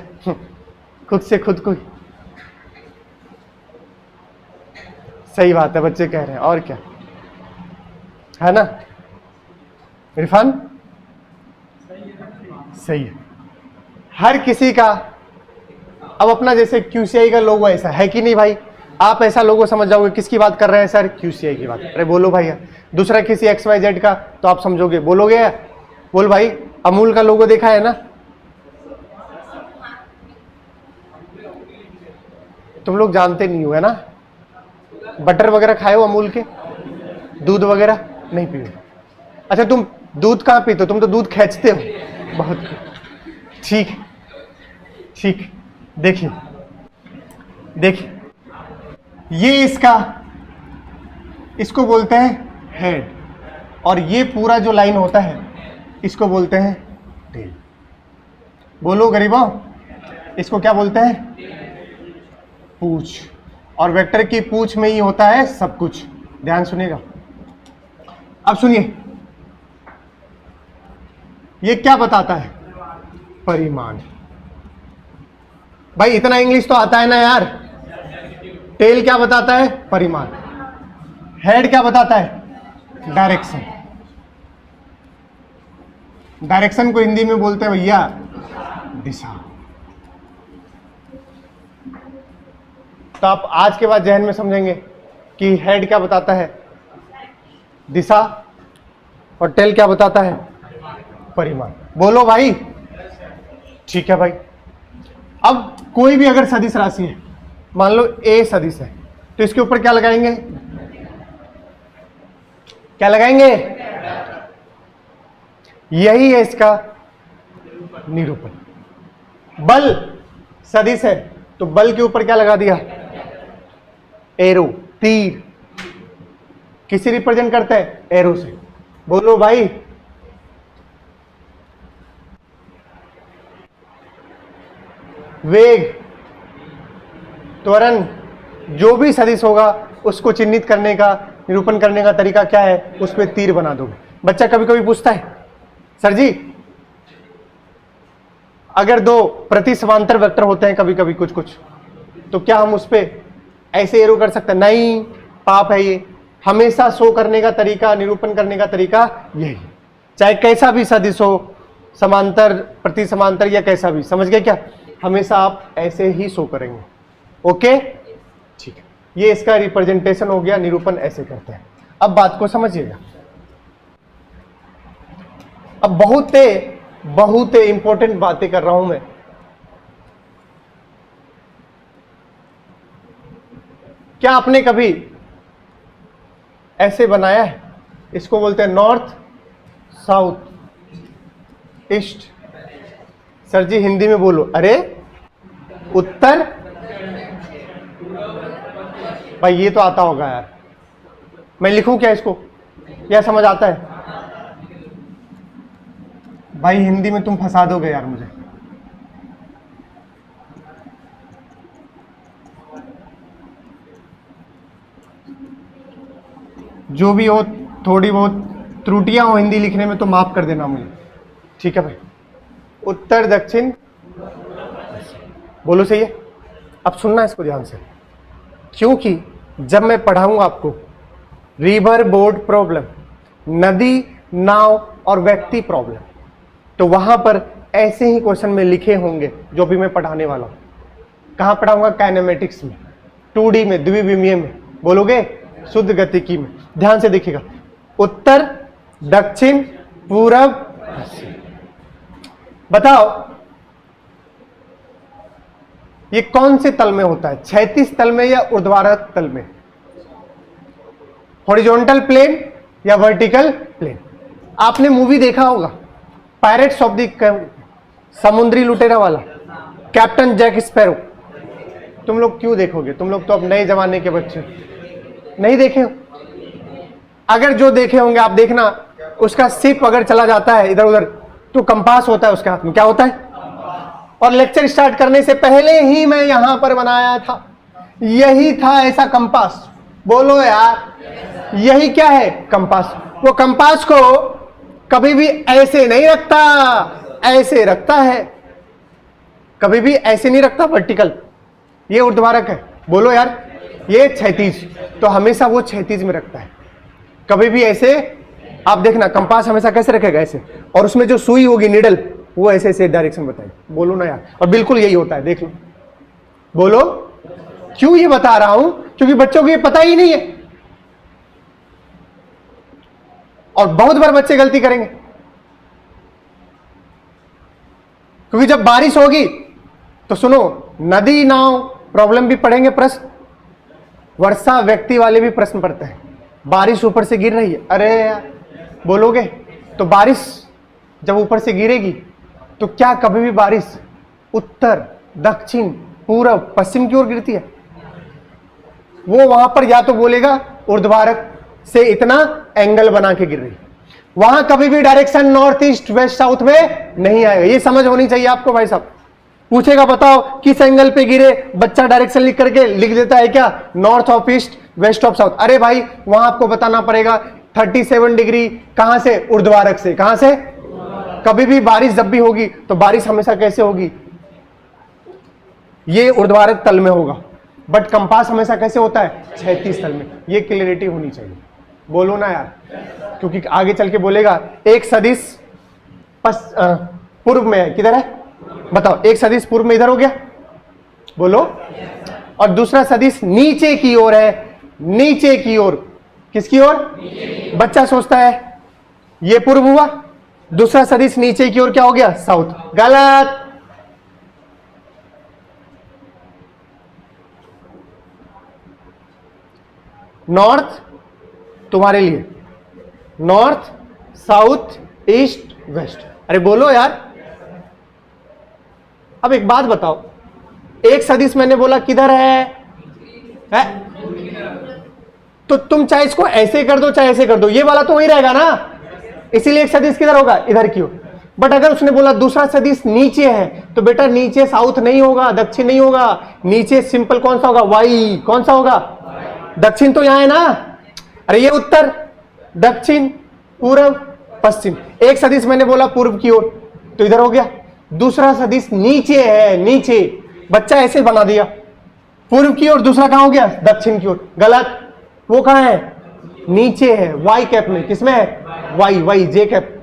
खुद से खुद को। सही बात है, बच्चे कह रहे हैं, और क्या है ना इरफान? सही है। हर किसी का अब अपना, जैसे QCI का लोगो ऐसा है कि नहीं भाई? आप ऐसा लोगो समझ जाओगे किसकी बात कर रहे हैं सर? QCI की बात। अरे बोलो भाई। दूसरा किसी XYZ का तो आप समझोगे, बोलोगे? बोल भाई। अमूल का लोगो देखा है ना? तुम लोग जानते नहीं हो, है ना? बटर वगैरह खाए हो अमूल के? दूध वगैरह नहीं पियो? अच्छा, तुम दूध कहाँ पीते हो? तुम तो दूध खींचते हो बहुत। ठीक ठीक। देखिए देखिए, ये इसको बोलते हैं हेड, और ये पूरा जो लाइन होता है इसको बोलते हैं टेल। बोलो गरीबों, इसको क्या बोलते हैं? पूंछ। और वेक्टर की पूंछ में ही होता है सब कुछ। ध्यान सुनिएगा। अब सुनिए, ये क्या बताता है? परिमाण। भाई इतना इंग्लिश तो आता है ना यार। टेल क्या बताता है? परिमाण। हेड क्या बताता है? डायरेक्शन। डायरेक्शन को हिंदी में बोलते हैं भैया दिशा। तो आप आज के बाद जहन में समझेंगे कि हेड क्या बताता है? दिशा। और टेल क्या बताता है? परिमाण। बोलो भाई। ठीक है भाई। अब कोई भी अगर सदिश राशि है, मान लो A सदिश है, तो इसके ऊपर क्या लगाएंगे? क्या लगाएंगे? यही है इसका निरूपण। बल सदिश है तो बल के ऊपर क्या लगा दिया? एरो, तीर। किसी रिप्रेजेंट करता है? एरो से। बोलो भाई। वेग, त्वरण, जो भी सदिश होगा उसको चिन्हित करने का, निरूपण करने का तरीका क्या है? उस पर तीर बना दोगे। बच्चा कभी कभी पूछता है, सर जी अगर दो प्रति समांतर वेक्टर होते हैं कभी कभी कुछ कुछ, तो क्या हम उस पर ऐसे एरो कर सकते हैं? नहीं, पाप है ये। हमेशा शो करने का तरीका, निरूपण करने का तरीका यही, चाहे कैसा भी सदिश हो, समांतर, प्रति समांतर या कैसा भी। समझ गए क्या? हमेशा आप ऐसे ही शो करेंगे। ओके, ठीक है। ये इसका रिप्रेजेंटेशन हो गया, निरूपण ऐसे करते हैं। अब बात को समझिएगा। अब बहुत इंपॉर्टेंट बातें कर रहा हूं मैं। क्या आपने कभी ऐसे बनाया है, इसको बोलते हैं नॉर्थ साउथ ईस्ट। सर जी हिंदी में बोलो, अरे उत्तर, भाई ये तो आता होगा यार, मैं लिखूं क्या इसको, यह समझ आता है? भाई हिंदी में तुम फंसा दोगे यार मुझे। जो भी हो, थोड़ी बहुत त्रुटियां हो हिंदी लिखने में तो माफ कर देना मुझे, ठीक है भाई। उत्तर दक्षिण, बोलो सही है। अब सुनना इसको ध्यान से, क्योंकि जब मैं पढ़ाऊंगा आपको रिवर बोर्ड प्रॉब्लम, नदी नाव और व्यक्ति प्रॉब्लम, तो वहां पर ऐसे ही क्वेश्चन में लिखे होंगे जो भी मैं पढ़ाने वाला हूं। कहां पढ़ाऊंगा? काइनेमेटिक्स में, 2D में, द्विविमीय में, बोलोगे शुद्ध गतिकी में। ध्यान से देखिएगा, उत्तर दक्षिण पूरब पश्चिम। बताओ ये कौन से तल में होता है? क्षैतिज तल में या ऊर्ध्वाधर तल में? हॉरिजॉन्टल प्लेन या वर्टिकल प्लेन? आपने मूवी देखा होगा पायरेट्स ऑफ द, समुद्री लुटेरा वाला, कैप्टन जैक स्पैरो। तुम लोग क्यों देखोगे? तुम लोग तो अब नए जमाने के बच्चे नहीं देखे हो। अगर जो देखे होंगे आप देखना, उसका शिप अगर चला जाता है इधर उधर तो कंपास होता है उसके हाथ में। क्या होता है? और लेक्चर स्टार्ट करने से पहले ही मैं यहां पर बनाया था, यही था ऐसा कंपास। बोलो यार, यही क्या है? कंपास। वो कंपास को कभी भी ऐसे नहीं रखता, ऐसे रखता है, कभी भी ऐसे नहीं रखता वर्टिकल। ये ऊर्ध्वाधर है। बोलो यार, ये क्षैतिज, तो हमेशा वो क्षैतिज में रखता है, कभी भी ऐसे। आप देखना कंपास हमेशा कैसे रखेगा? ऐसे। और उसमें जो सुई होगी नीडल, वो ऐसे ऐसे डायरेक्शन बताएगी। बोलो ना यार, और बिल्कुल यही होता है, देख लो। बोलो, क्यों ये बता रहा हूं? क्योंकि बच्चों को ये पता ही नहीं है, और बहुत बार बच्चे गलती करेंगे। क्योंकि जब बारिश होगी तो सुनो, नदी नाव प्रॉब्लम भी पढ़ेंगे प्रश्न, वर्षा व्यक्ति वाले भी प्रश्न पढ़ते हैं। बारिश ऊपर से गिर रही है, अरे यार बोलोगे तो बारिश जब ऊपर से गिरेगी तो क्या कभी भी बारिश उत्तर दक्षिण पूरब पश्चिम की ओर गिरती है? वो वहां पर या तो बोलेगा ऊर्ध्वाधर से इतना एंगल बना के गिर रही है, वहां कभी भी direction north east west south में नहीं आएगा। ये समझ होनी चाहिए आपको भाई साहब। पूछेगा बताओ किस एंगल पे गिरे, बच्चा डायरेक्शन लिख करके लिख देता है क्या? North of east west of south. अरे भाई वहां आपको बताना पड़ेगा 37 डिग्री कहां से? ऊर्ध्वाधर से। कहां से? कभी भी बारिश जब भी होगी तो बारिश हमेशा कैसे होगी? ये ऊर्ध्वाधर तल में होगा, बट कंपास हमेशा कैसे होता है? क्षैतिज तल में। ये क्लियरिटी होनी चाहिए। बोलो ना यार, क्योंकि आगे चल के बोलेगा एक सदिश पूर्व में है, किधर है बताओ? एक सदिश पूर्व में इधर हो गया, बोलो। और दूसरा सदिश नीचे की ओर है, नीचे की ओर। किसकी ओर? बच्चा सोचता है ये पूर्व हुआ, दूसरा सदिश नीचे की ओर क्या हो गया? साउथ। गलत। नॉर्थ तुम्हारे लिए, नॉर्थ साउथ ईस्ट वेस्ट। अरे बोलो यार। अब एक बात बताओ, एक सदिश मैंने बोला किधर है? तो तुम चाहे इसको ऐसे कर दो चाहे ऐसे कर दो, ये वाला तो वही रहेगा ना, इसीलिए एक सदिश किधर होगा? इधर की ओर। बट अगर उसने बोला दूसरा सदिश नीचे है, तो बेटा नीचे साउथ नहीं होगा, दक्षिण नहीं होगा, नीचे सिंपल कौन सा होगा? वाई। कौन सा होगा? दक्षिण तो यहां है ना। अरे ये उत्तर दक्षिण पूर्व पश्चिम। एक सदिश मैंने बोला पूर्व की ओर, तो इधर हो गया। दूसरा सदिश नीचे है, नीचे, बच्चा ऐसे बना दिया पूर्व की ओर, दूसरा कहां हो गया? दक्षिण की ओर। गलत। वो कहां है? नीचे है, वाई कैप में। किसमें है? वाई, वाई जे कैप।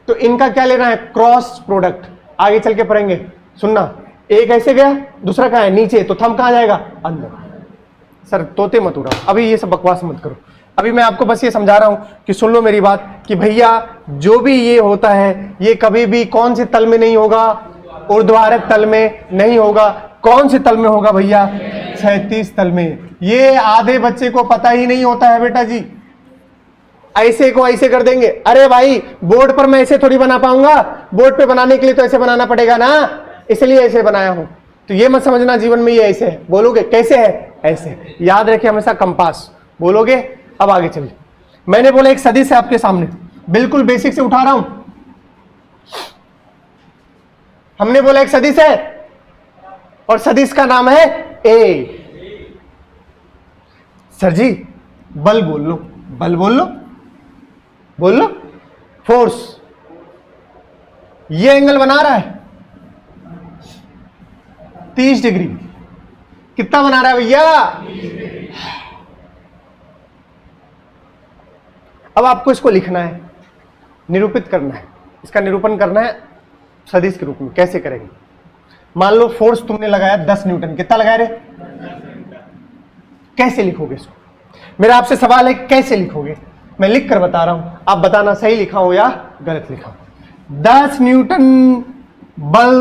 तो इनका क्या लेना है? Cross product. आगे चल के पढ़ेंगे, सुनना। एक ऐसे गया, दूसरा कहां है? नीचे, तो थंब कहां जाएगा? अंदर। सर तोते मत उड़ाओ, अभी ये सब बकवास मत करो। अभी मैं आपको बस ये समझा रहा हूं कि सुन लो मेरी बात, कि भैया जो भी ये होता है ये कभी भी कौन से तल में नहीं होगा? ऊर्ध्वाधर तल में नहीं होगा। कौन से तल में होगा भैया? क्षैतिज तल में। ये आधे बच्चे को पता ही नहीं होता है बेटा जी। ऐसे को ऐसे कर देंगे। अरे भाई बोर्ड पर मैं ऐसे थोड़ी बना पाऊंगा, बोर्ड पे बनाने के लिए तो ऐसे बनाना पड़ेगा ना, इसलिए ऐसे बनाया हूं। तो ये मत समझना जीवन में ये ऐसे है, बोलोगे कैसे है, ऐसे। याद रखिए हमेशा कंपास बोलोगे। अब आगे चलिए, मैंने बोला एक सदिश है आपके सामने, बिल्कुल बेसिक से उठा रहा हूं। हमने बोला एक सदिश है और सदिश का नाम है ए। सर जी बल बोल लो, बल बोल लो, बोल लो। फोर्स, ये एंगल बना रहा है 30 डिग्री। कितना बना रहा है भैया? अब आपको इसको लिखना है, निरूपित करना है, इसका निरूपण करना है सदिश के रूप में। कैसे करेंगे? मान लो फोर्स तुमने लगाया 10 न्यूटन। कितना लगाया रे? कैसे लिखोगे इसको? मेरा आपसे सवाल है कैसे लिखोगे? मैं लिख कर बता रहा हूं, आप बताना सही लिखा हो या गलत लिखा हो। 10 न्यूटन बल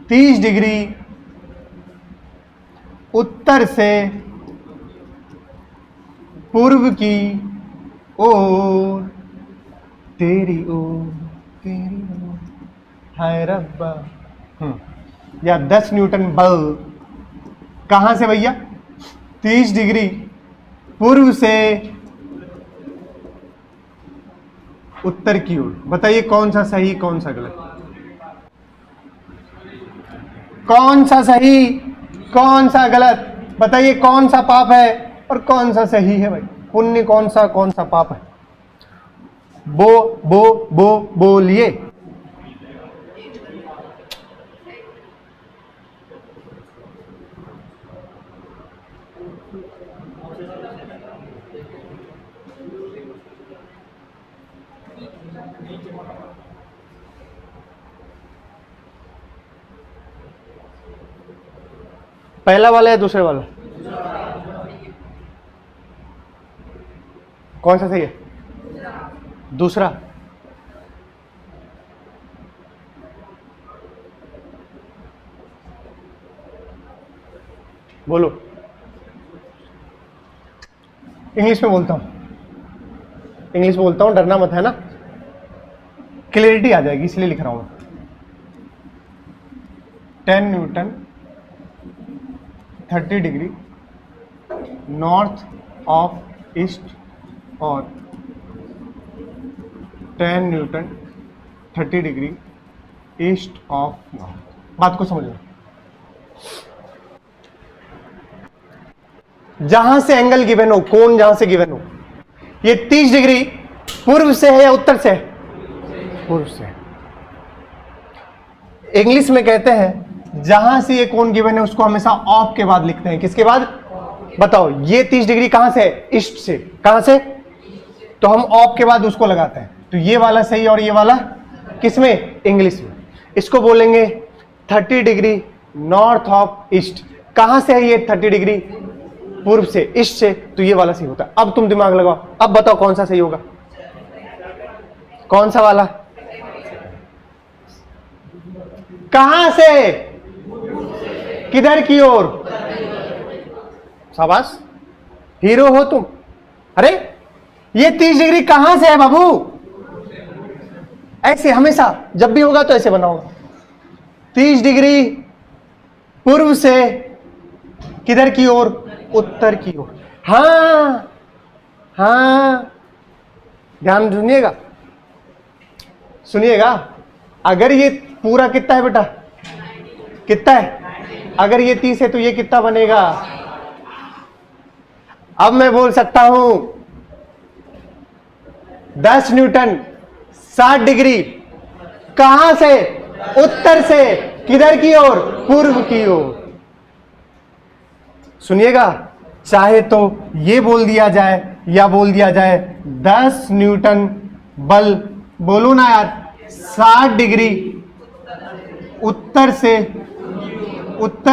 30 डिग्री उत्तर से पूर्व की ओर, तेरी ओर, तेरी ओर, हाय रब्बा। या 10 न्यूटन बल कहां से भैया? 30 डिग्री पूर्व से उत्तर की ओर। बताइए कौन सा सही कौन सा गलत? कौन सा सही कौन सा गलत? बताइए कौन सा पाप है और कौन सा सही है भाई? पुण्य कौन सा पाप है? बोलिए। पहला वाला या दूसरे वाला? कौन सा सही है? दूसरा। बोलो। इंग्लिश में बोलता हूं, इंग्लिश बोलता हूं, डरना मत है ना, क्लियरिटी आ जाएगी इसलिए लिख रहा हूं। 10 Newton 30 degree north of east और 10 Newton 30 degree east of north. बात को समझना, जहां से एंगल गिवन हो, कोण जहां से गिवन हो, ये 30 डिग्री पूर्व से है या उत्तर से है? पूर्व से। इंग्लिश में कहते हैं जहां से ये कोण गिवन है उसको हमेशा ऑफ के बाद लिखते हैं। किसके बाद? बताओ। ये 30 डिग्री कहां से है? ईस्ट से। कहां से? तो हम ऑफ के बाद उसको लगाते हैं। तो ये वाला सही और ये वाला किसमें? इंग्लिश में। इसको बोलेंगे 30 डिग्री नॉर्थ ऑफ ईस्ट। कहां से है ये 30 डिग्री? पूर्व से, ईस्ट से। तो ये वाला सही होता है। अब तुम दिमाग लगाओ, अब बताओ कौन सा सही होगा? कौन सा वाला? कहां से? किधर की ओर? शाबाश, हीरो हो तुम। अरे ये 30 डिग्री कहां से है बाबू? ऐसे हमेशा जब भी होगा तो ऐसे बनाओगा। 30 डिग्री पूर्व से किधर की ओर? उत्तर की ओर। हाँ हाँ, ध्यान सुनिएगा, सुनिएगा। अगर ये पूरा कितना है बेटा? कितना है? अगर ये 30 है तो ये कितना बनेगा? अब मैं बोल सकता हूं 10 न्यूटन 60 डिग्री कहां से? उत्तर से। किधर की ओर? पूर्व की ओर। सुनिएगा, चाहे तो ये बोल दिया जाए या बोल दिया जाए 10 न्यूटन बल, बोलो ना यार, 60 डिग्री उत्तर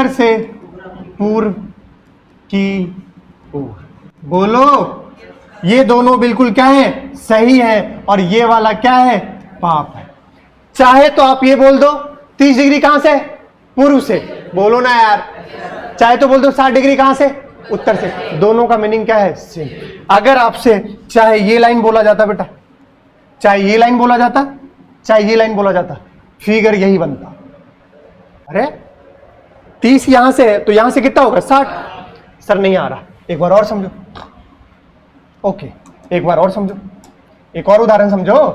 से पूर्व की ओर। बोलो। ये दोनों बिल्कुल क्या है? सही है। और ये वाला क्या है? पाप है। चाहे तो आप ये बोल दो 30 डिग्री कहां से? पूर्व से। बोलो ना यार, चाहे तो बोल दो 60 डिग्री कहां से, उत्तर से। दोनों का मीनिंग क्या है, सेम। अगर आपसे चाहे ये लाइन बोला जाता बेटा, चाहे ये लाइन बोला जाता, चाहे ये लाइन बोला जाता, फिगर यही बनता। अरे 30 यहां से है तो यहां से कितना होगा, 60। सर नहीं आ रहा, एक बार और समझो। ओके, एक बार और समझो, एक और उदाहरण समझो।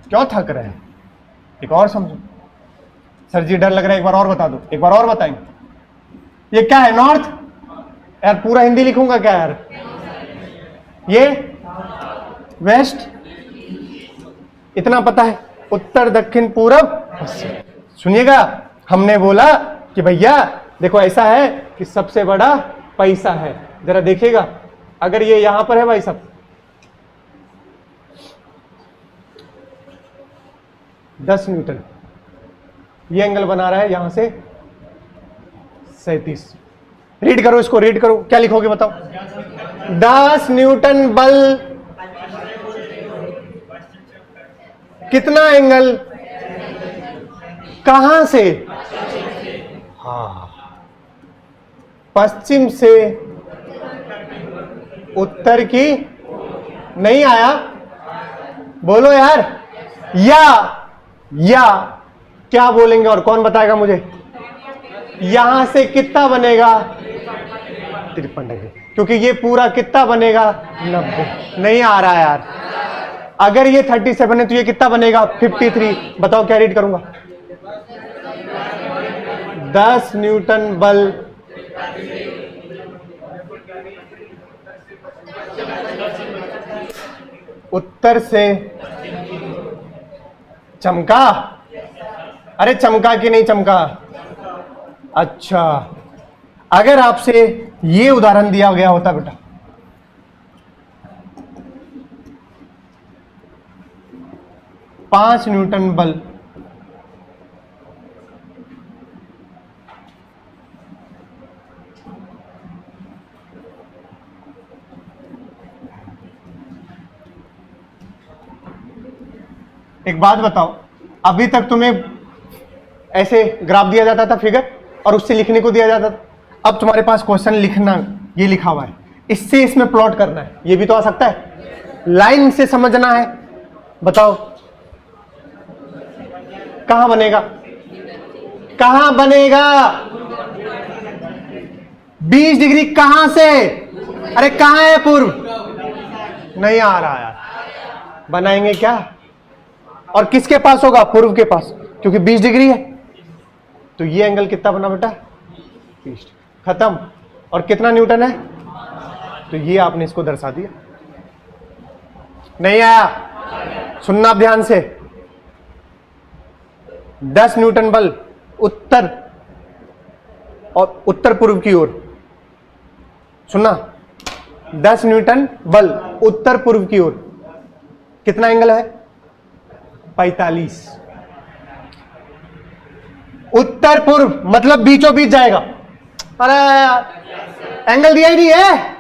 क्यों थक रहे हैं, एक और समझो। सर जी डर लग रहा है, एक बार और बता दो, एक बार और बताएंगे। ये क्या है, नॉर्थ। यार पूरा हिंदी लिखूंगा क्या यार। ये वेस्ट, इतना पता है, उत्तर दक्षिण पूरब पश्चिम। सुनिएगा, हमने बोला कि भैया देखो ऐसा है कि सबसे बड़ा पैसा है। जरा देखिएगा, अगर ये यहां पर है भाई साहब, 10 न्यूटन, ये एंगल बना रहा है यहां से 37। रीड करो इसको, रीड करो, क्या लिखोगे बताओ। 10 न्यूटन बल कितना एंगल, कहां से, हाँ पश्चिम से उत्तर की। नहीं आया, बोलो यार। या क्या बोलेंगे और कौन बताएगा मुझे। यहां से कितना बनेगा, 53 डिग्री, क्योंकि ये पूरा कितना बनेगा, 90। नहीं आ रहा यार। अगर ये 37 है तो ये कितना बनेगा, 53। बताओ क्या रीड करूंगा। 10 न्यूटन बल उत्तर से चमका। अरे चमका कि नहीं चमका। अच्छा, अगर आपसे ये उदाहरण दिया गया होता बेटा, पांच न्यूटन बल एक बात बताओ, अभी तक तुम्हें ऐसे ग्राफ दिया जाता था फिगर, और उससे लिखने को दिया जाता था। अब तुम्हारे पास क्वेश्चन लिखना, ये लिखा हुआ है, इससे इसमें प्लॉट करना है। ये भी तो आ सकता है, लाइन से समझना है। बताओ कहां बनेगा, कहां बनेगा 20 डिग्री कहां से। अरे कहां है पूर्व, नहीं आ रहा यार। बनाएंगे क्या, और किसके पास होगा, पूर्व के पास, क्योंकि 20 डिग्री है। तो ये एंगल कितना बना बेटा, 20। खत्म। और कितना न्यूटन है, तो ये आपने इसको दर्शा दिया। नहीं आया, सुनना ध्यान से। 10 न्यूटन बल उत्तर और उत्तर पूर्व की ओर, सुनना, 10 न्यूटन बल उत्तर पूर्व की ओर, कितना एंगल है, 45। उत्तर पूर्व मतलब बीचों बीच जाएगा। अरे एंगल दिया ही नहीं है।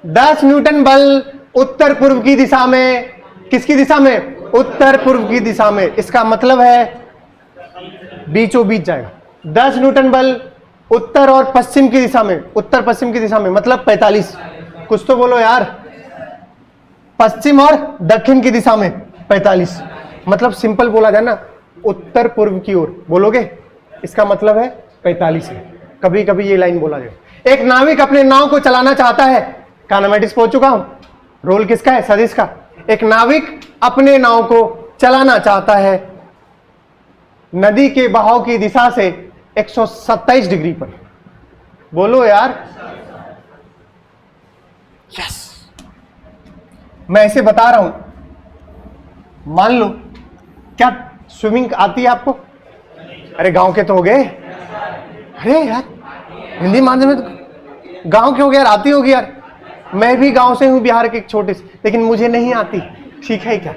10 न्यूटन बल उत्तर पूर्व की दिशा में, किसकी दिशा में, उत्तर पूर्व की दिशा में। इसका मतलब है बीचों बीच जाएगा। 10 न्यूटन बल उत्तर और पश्चिम की दिशा में, उत्तर पश्चिम की दिशा में, मतलब 45। कुछ तो बोलो यार। पश्चिम और दक्षिण की दिशा में 45, मतलब सिंपल बोला जाए ना, उत्तर पूर्व की ओर बोलोगे, इसका मतलब है 45 है। कभी कभी ये लाइन बोला जाए। एक नाविक अपने नाव को चलाना चाहता है, काइनेमेटिक्स पहुंच चुका हूं, रोल किसका है, सदिश का। एक नाविक अपने नाव को चलाना चाहता है नदी के बहाव की दिशा से 127 डिग्री पर। बोलो यार। यस, मैं ऐसे बता रहा हूं। मान लो, क्या स्विमिंग आती है आपको? अरे गांव के तो हो गए। अरे यार हिंदी माध्यम में तो गांव के हो गए यार, आती होगी यार। मैं भी गांव से हूं, बिहार के एक छोटे से, लेकिन मुझे नहीं आती। ठीक है क्या?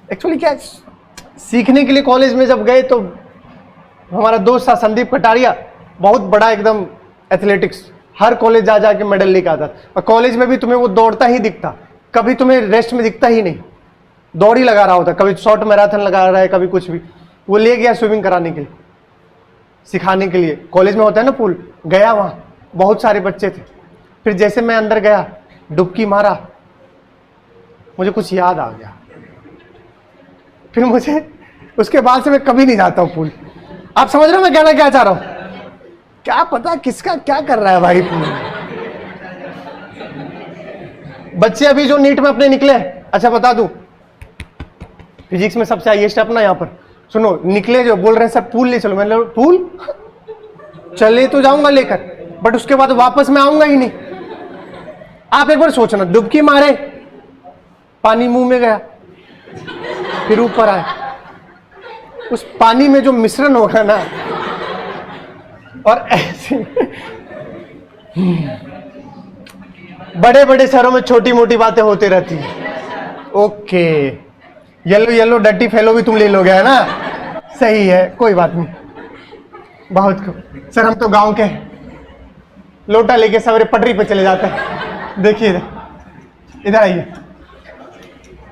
एक्चुअली क्या, सीखने के लिए कॉलेज में जब गए तो हमारा दोस्त था संदीप कटारिया, बहुत बड़ा एकदम एथलेटिक्स, हर कॉलेज जा जाके मेडल लेके आता। और कॉलेज में भी तुम्हें वो दौड़ता ही दिखता, कभी तुम्हें रेस्ट में दिखता ही नहीं, दौड़ ही लगा रहा होता। कभी शॉर्ट मैराथन लगा रहा है, कभी कुछ भी। वो ले गया स्विमिंग कराने के लिए, सिखाने के लिए। कॉलेज में होता है ना पूल, गया वहां, बहुत सारे बच्चे थे। फिर जैसे मैं अंदर गया, डुबकी मारा, मुझे कुछ याद आ गया। फिर मुझे उसके बाद से मैं कभी नहीं जाता हूं पूल। आप समझ रहे हो मैं कहना क्या चाह रहा हूं? क्या पता किसका क्या कर रहा है भाई पूल। बच्चे अभी जो नीट में अपने निकले, अच्छा बता दूं, फिजिक्स में सबसे हाईएस्ट अपना यहाँ पर, सुनो, निकले जो बोल रहे हैं सर पूल ले चलो। मैंने पूल चले तो जाऊंगा लेकर, बट उसके बाद वापस मैं आऊंगा ही नहीं। आप एक बार सोचना, डुबकी मारे, पानी मुंह में गया, फिर ऊपर आए, उस पानी में जो मिश्रण होगा ना, और ऐसे बड़े बड़े शहरों में छोटी मोटी बातें होती रहती हैं। Okay, yellow yellow dirty fellow भी तुम ले लोगे, है ना? सही है, कोई बात नहीं, बहुत सर हम तो गांव के, लोटा लेके सवेरे पटरी पे चले जाते हैं। देखिए इधर आइए।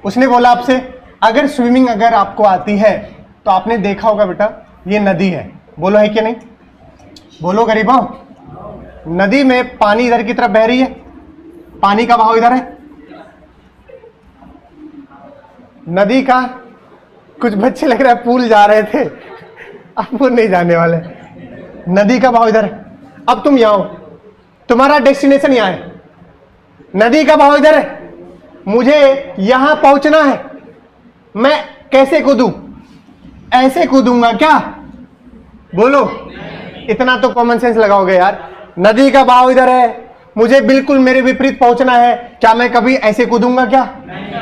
उसने बोला आपसे अगर स्विमिंग अगर आपको आती है तो आपने देखा होगा बेटा ये नदी है, बोलो है कि नहीं? बोलो गरीबों, नदी में पानी इधर की तरफ बह रही है, पानी का बहाव इधर है। नदी का कुछ बच्चे लग रहा है पूल जा रहे थे, अब वो नहीं जाने वाले। नदी का बहाव इधर है, अब तुम यहाँ हो, तुम्हारा डेस्टिनेशन यहाँ है, नदी का बहाव इधर है, मुझे यहां पहुंचना है। मैं कैसे कूदूं? ऐसे कूदूंगा क्या? बोलो, इतना तो कॉमन सेंस लगाओगे यार। नदी का बहाव इधर है, मुझे बिल्कुल मेरे विपरीत पहुंचना है, क्या मैं कभी ऐसे कूदूंगा क्या?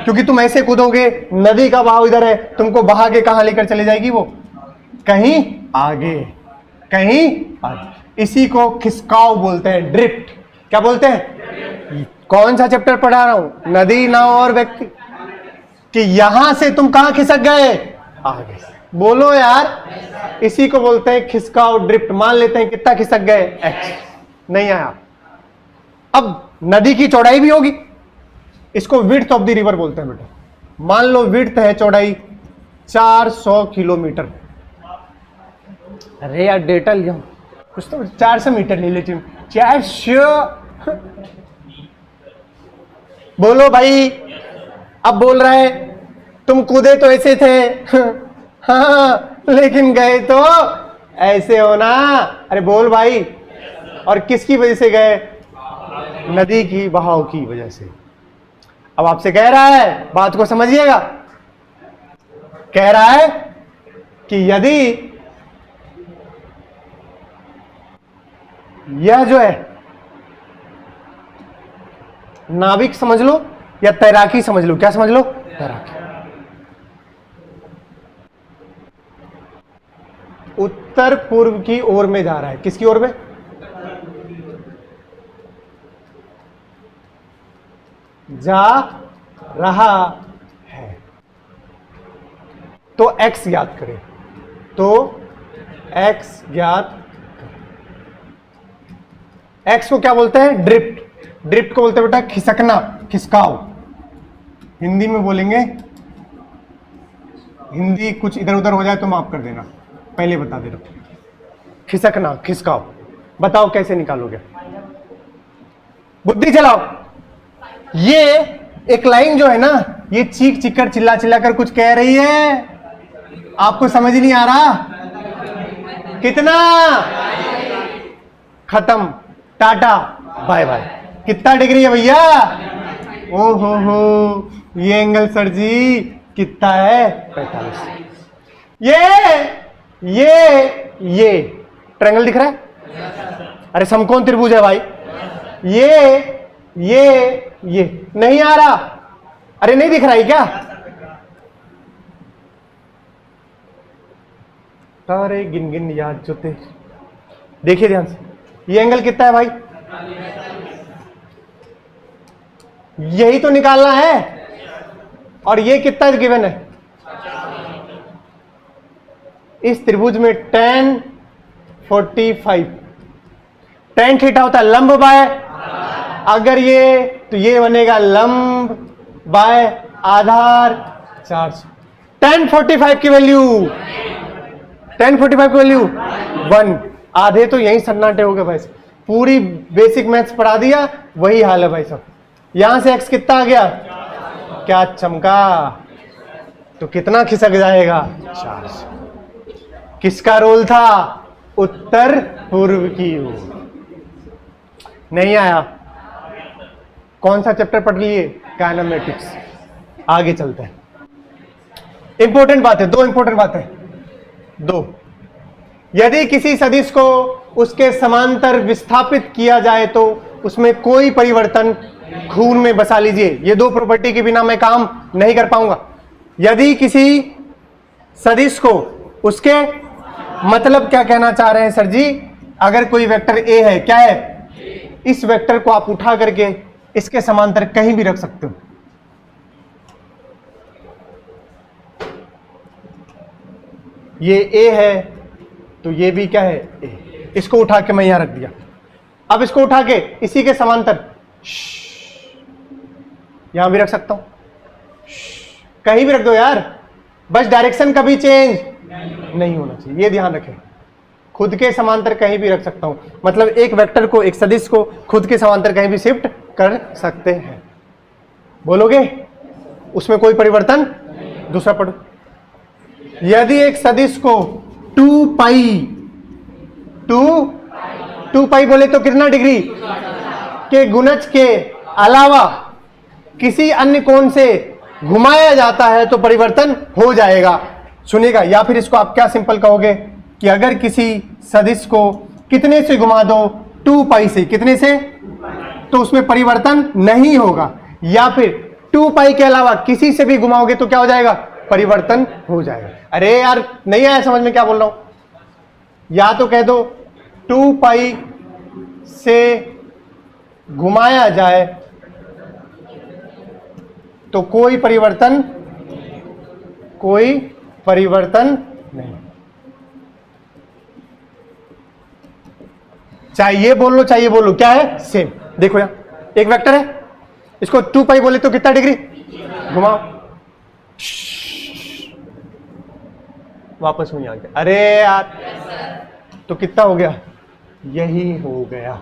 क्योंकि तुम ऐसे कूदोगे, नदी का बहाव इधर है, तुमको बहा के कहां लेकर चले जाएगी वो? कहीं आगे, कहीं आगे। इसी को खिसकाव बोलते हैं, ड्रिफ्ट। क्या बोलते हैं? कौन सा चैप्टर पढ़ा रहा हूं? नदी, नाव और व्यक्ति। कि यहां से तुम कहां खिसक गए? आगे। बोलो यार, इसी को बोलते हैं खिसकाव, ड्रिफ्ट। मान लेते हैं कितना खिसक गए? एक्स। नहीं आया। अब नदी की चौड़ाई भी होगी, इसको विड्थ ऑफ द रिवर बोलते हैं बेटा। मान लो विड्थ है, चौड़ाई 400 किलोमीटर। अरे यार डेटा लिया कुछ तो, 400 मीटर ले लेती हूँ। 400। बोलो भाई, अब बोल रहा है तुम कूदे तो ऐसे थे, हाँ लेकिन गए तो ऐसे हो ना। अरे बोल भाई, और किसकी वजह से गए? नदी की बहाव की वजह से। अब आपसे कह रहा है, बात को समझिएगा, कह रहा है कि यदि यह जो है नाविक समझ लो या तैराकी समझ लो, क्या समझ लो? तैराकी। उत्तर पूर्व की ओर में जा रहा है। किसकी ओर में? जा रहा है। तो x ज्ञात करें, तो x ज्ञात करें। x को क्या बोलते हैं? ड्रिफ्ट। ड्रिफ्ट को बोलते हैं बेटा खिसकना, खिसकाव। हिंदी में बोलेंगे, हिंदी कुछ इधर उधर हो जाए तो माफ कर देना, पहले बता दे रहा। खिसकना, खिसकाव, बताओ कैसे निकालोगे? बुद्धि चलाओ। ये एक लाइन जो है ना, ये चीख चीख कर चिल्ला चिल्ला कर कुछ कह रही है, आपको समझ नहीं आ रहा? कितना? खत्म, टाटा, बाय बाय। कितना डिग्री है भैया? ओ हो, ये एंगल सर जी कितना है? 45। ये ट्रायंगल दिख रहा है? अरे समकोण त्रिभुज है भाई। ये नहीं आ रहा? अरे नहीं दिख रहा है क्या? अरे गिन गिन याद जो थे, देखिए ध्यान से, ये एंगल कितना है भाई? यही तो निकालना है। और ये कितना गिवन है? इस त्रिभुज में tan 45। tan थीटा होता है लंब बाय, अगर ये तो ये बनेगा लंब बाय आधार 400। tan 45 की वैल्यू 1045 की वैल्यू 1। आधे तो यही सन्नाटे हो गए भाई साहब, पूरी बेसिक मैथ्स पढ़ा दिया, वही हाल है भाई साहब। यहां से x कितना आ गया, क्या चमका, तो कितना खिसक जाएगा 4। किसका रोल था, उत्तर पूर्व की ओर। नहीं आया, कौन सा चैप्टर पढ़ लिए, काइनेमेटिक्स। आगे चलते हैं, इंपॉर्टेंट बात है, 2 इंपॉर्टेंट बातें, 2। यदि किसी सदिश को उसके समांतर विस्थापित किया जाए तो उसमें कोई परिवर्तन, खून में बसा लीजिए, ये 2 प्रॉपर्टी के बिना मैं काम नहीं कर पाऊंगा। यदि किसी सदिश को उसके, मतलब क्या कहना चाह रहे हैं सर जी, अगर कोई वेक्टर ए है, क्या है, इस वेक्टर को आप उठा करके इसके समांतर कहीं भी रख सकते हो। ये ए है तो ये भी क्या है, ए। इसको उठा के मैं यहां रख दिया। अब इसको उठा के इसी के समांतर यहां भी रख सकता हूं, कहीं भी रख दो यार, बस डायरेक्शन कभी चेंज नहीं होना चाहिए, ये ध्यान रखें। खुद के समांतर कहीं भी रख सकता हूं, मतलब एक वेक्टर को, एक सदिश को खुद के समांतर कहीं भी शिफ्ट कर सकते हैं। बोलोगे उसमें कोई परिवर्तन? दूसरा पढ़ो, यदि एक सदिश को 2 पाई बोले तो कितना डिग्री के गुणज के अलावा किसी अन्य कोण से घुमाया जाता है तो परिवर्तन हो जाएगा। सुनिएगा, या फिर इसको आप क्या सिंपल कहोगे कि अगर किसी सदिश को कितने से घुमा दो, 2 पाई से, कितने से, तो उसमें परिवर्तन नहीं होगा। या फिर 2 पाई के अलावा किसी से भी घुमाओगे तो क्या हो जाएगा, परिवर्तन हो जाएगा। अरे यार नहीं आया समझ में क्या बोल रहा हूं, या तो कह दो 2 पाई से घुमाया जाए तो कोई परिवर्तन नहीं, चाहिए बोल लो क्या है, सेम। देखो यहां एक वेक्टर है, इसको 2 पाई बोले तो कितना डिग्री, घुमाओ, वापस वहीं आ गया। अरे यार तो कितना हो गया, यही हो गया।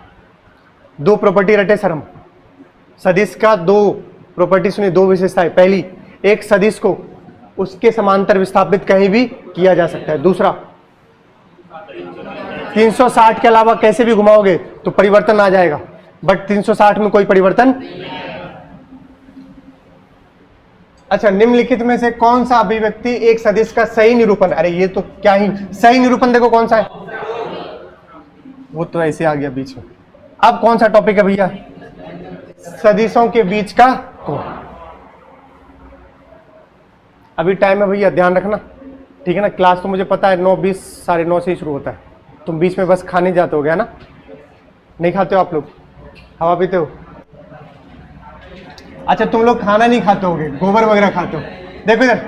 2 प्रॉपर्टी रटे सर हम, सदिश का 2 प्रॉपर्टी सुनिए, 2 विशेषताएं। पहली, एक सदिश को उसके समांतर विस्थापित कहीं भी किया जा सकता है। दूसरा, 360 के अलावा कैसे भी घुमाओगे तो परिवर्तन आ जाएगा, बट 360 में कोई परिवर्तन। अच्छा, निम्नलिखित में से कौन सा अभिव्यक्ति एक सदिश का सही निरूपण, अरे ये तो क्या ही सही निरूपण, देखो कौन सा है, वो तो ऐसे आ गया बीच में। अब कौन सा टॉपिक है भैया, सदिशों के बीच का कोण। अभी टाइम है भैया, ध्यान रखना, ठीक है ना। क्लास तो मुझे पता है 9:20 9:30 से ही शुरू होता है, तुम बीच में बस खाने जाते हो गया ना, नहीं खाते हो आप लोग, हवा पीते हो। अच्छा तुम लोग खाना नहीं खाते होगे, गोबर वगैरह खाते हो। देखो इधर,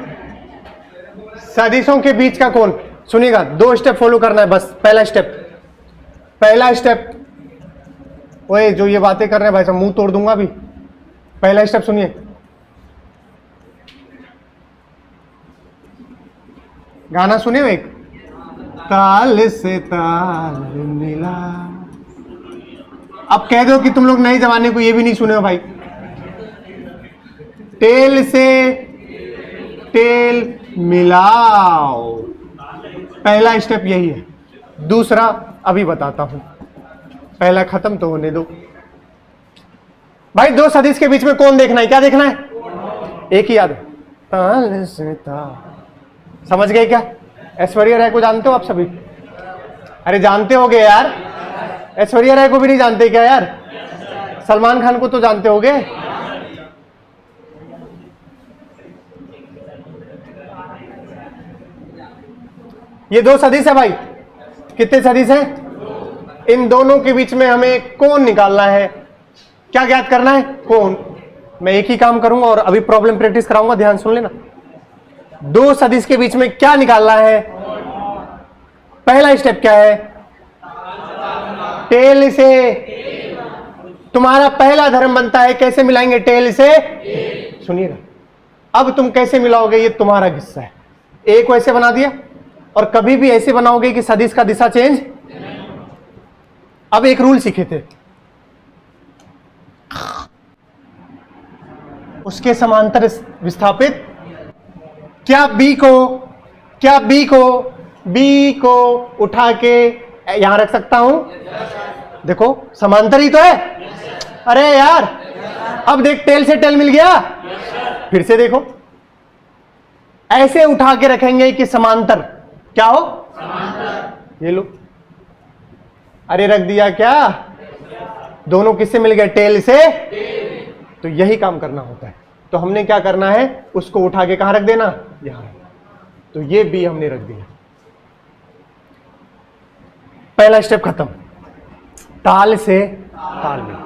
सदिशों के बीच का कोण, सुनिएगा 2 स्टेप फॉलो करना है बस। पहला स्टेप, ओए जो ये बातें कर रहे हैं भाई साहब, मुंह तोड़ दूंगा अभी। पहला स्टेप सुनिए, गाना सुने हो एक, ताल से ताल मिला। अब कह दो कि तुम लोग नए जमाने को ये भी नहीं सुने हो भाई। टेल से टेल मिलाओ, पहला स्टेप यही है। दूसरा अभी बताता हूं, पहला खत्म तो होने दो भाई। 2 सदिश के बीच में कौन देखना है, क्या देखना है, एक ही याद है, ताल से ताल। समझ गए क्या? ऐश्वर्या राय को जानते हो आप सभी? अरे जानते होगे यार, ऐश्वर्या राय को भी नहीं जानते क्या यार? सलमान खान को तो जानते होगे। ये 2 सदिश है भाई, कितने सदिश हैं? इन दोनों के बीच में हमें कोण निकालना है। क्या ज्ञात करना है? कोण। मैं एक ही काम करूंगा और अभी प्रॉब्लम प्रैक्टिस कराऊंगा, ध्यान सुन लेना। 2 सदिश के बीच में क्या निकालना है? पहला स्टेप क्या है? टेल से। तुम्हारा पहला धर्म बनता है, कैसे मिलाएंगे? टेल से। सुनिएगा, अब तुम कैसे मिलाओगे ये तुम्हारा किस्सा है। एक वैसे बना दिया और कभी भी ऐसे बनाओगे कि सदिश का दिशा चेंज। अब एक रूल सीखे थे, उसके समांतर विस्थापित, क्या बी को उठा के यहां रख सकता हूं? देखो समांतर ही तो है। अरे यार, अब देख टेल से टेल मिल गया। फिर से देखो, ऐसे उठा के रखेंगे कि समांतर क्या हो? ये लो, अरे रख दिया क्या? दोनों किससे मिल गए? टेल से। तो यही काम करना होता है। तो हमने क्या करना है, उसको उठा के कहां रख देना? यहां। तो ये बी हमने रख दिया। पहला स्टेप खत्म। ताल से ताल मिला।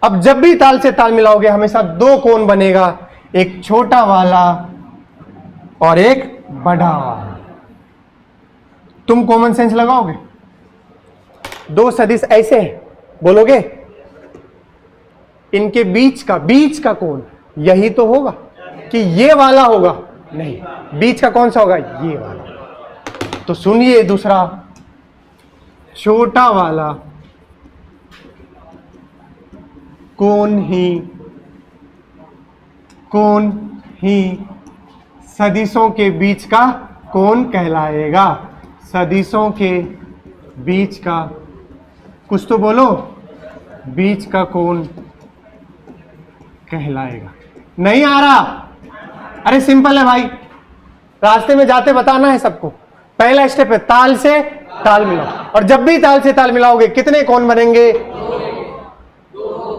अब जब भी ताल से ताल मिलाओगे हमेशा दो कोण बनेगा, एक छोटा वाला और एक बड़ा वाला। तुम कॉमन सेंस लगाओगे, दो सदिश ऐसे हैं, बोलोगे इनके बीच का कोण यही तो होगा कि ये वाला होगा? नहीं, बीच का कौन सा होगा? ये वाला। तो सुनिए दूसरा, छोटा वाला कोण ही सदिशों के बीच का कोण कहलाएगा। सदिशों के बीच का, कुछ तो बोलो, बीच का कोण कहलाएगा। नहीं आ रहा? अरे सिंपल है भाई, रास्ते में जाते बताना है सबको। पहला स्टेप है ताल से ताल मिलाओ, और जब भी ताल से ताल मिलाओगे कितने कोण बनेंगे?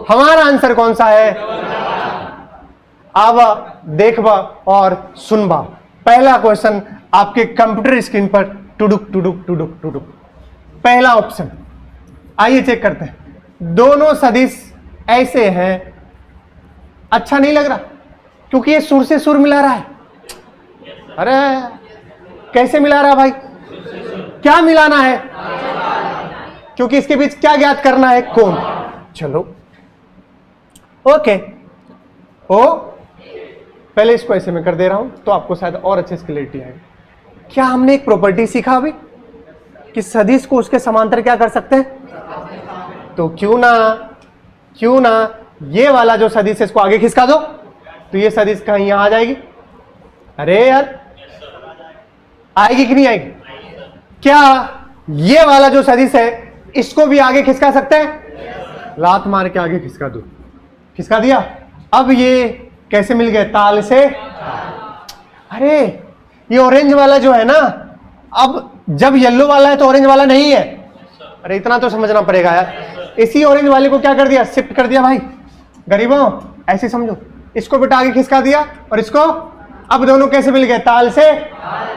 हमारा आंसर कौन सा है? आवा, देखबा और सुनबा। पहला क्वेश्चन आपके कंप्यूटर स्क्रीन पर टुडुक टुडुक टुडुक टुडुक, पहला ऑप्शन। आइए चेक करते हैं। दोनों सदिश ऐसे हैं। अच्छा नहीं लग रहा क्योंकि ये सुर से सुर मिला रहा है। अरे कैसे मिला रहा है भाई? क्या मिलाना है? क्योंकि इसके बीच क्या ज्ञात करना है? कोण। चलो ओके, पहले इसको ऐसे में कर दे रहा हूं तो आपको शायद और अच्छे से क्लैरिटी आएगी। क्या हमने एक प्रॉपर्टी सीखा अभी कि सदिश को उसके समांतर क्या कर सकते हैं? तो क्यों ना ये वाला जो सदिश है इसको आगे खिसका दो, तो ये सदिश कहीं यहां आ जाएगी। अरे यार, आएगी कि नहीं आएगी? क्या ये वाला जो सदिश है इसको भी आगे खिसका सकते हैं? लात मार के आगे खिसका दो, खिसका दिया। अब ये कैसे मिल गए? ताल से। अरे ये ऑरेंज वाला जो है ना, अब जब येलो वाला है तो ऑरेंज वाला नहीं है। अरे इतना तो समझना पड़ेगा यार। इसी ऑरेंज वाले को क्या कर दिया? शिफ्ट कर दिया भाई। गरीबों ऐसे समझो, इसको बेटा आगे खिसका दिया और इसको। अब दोनों कैसे मिल गए? ताल से।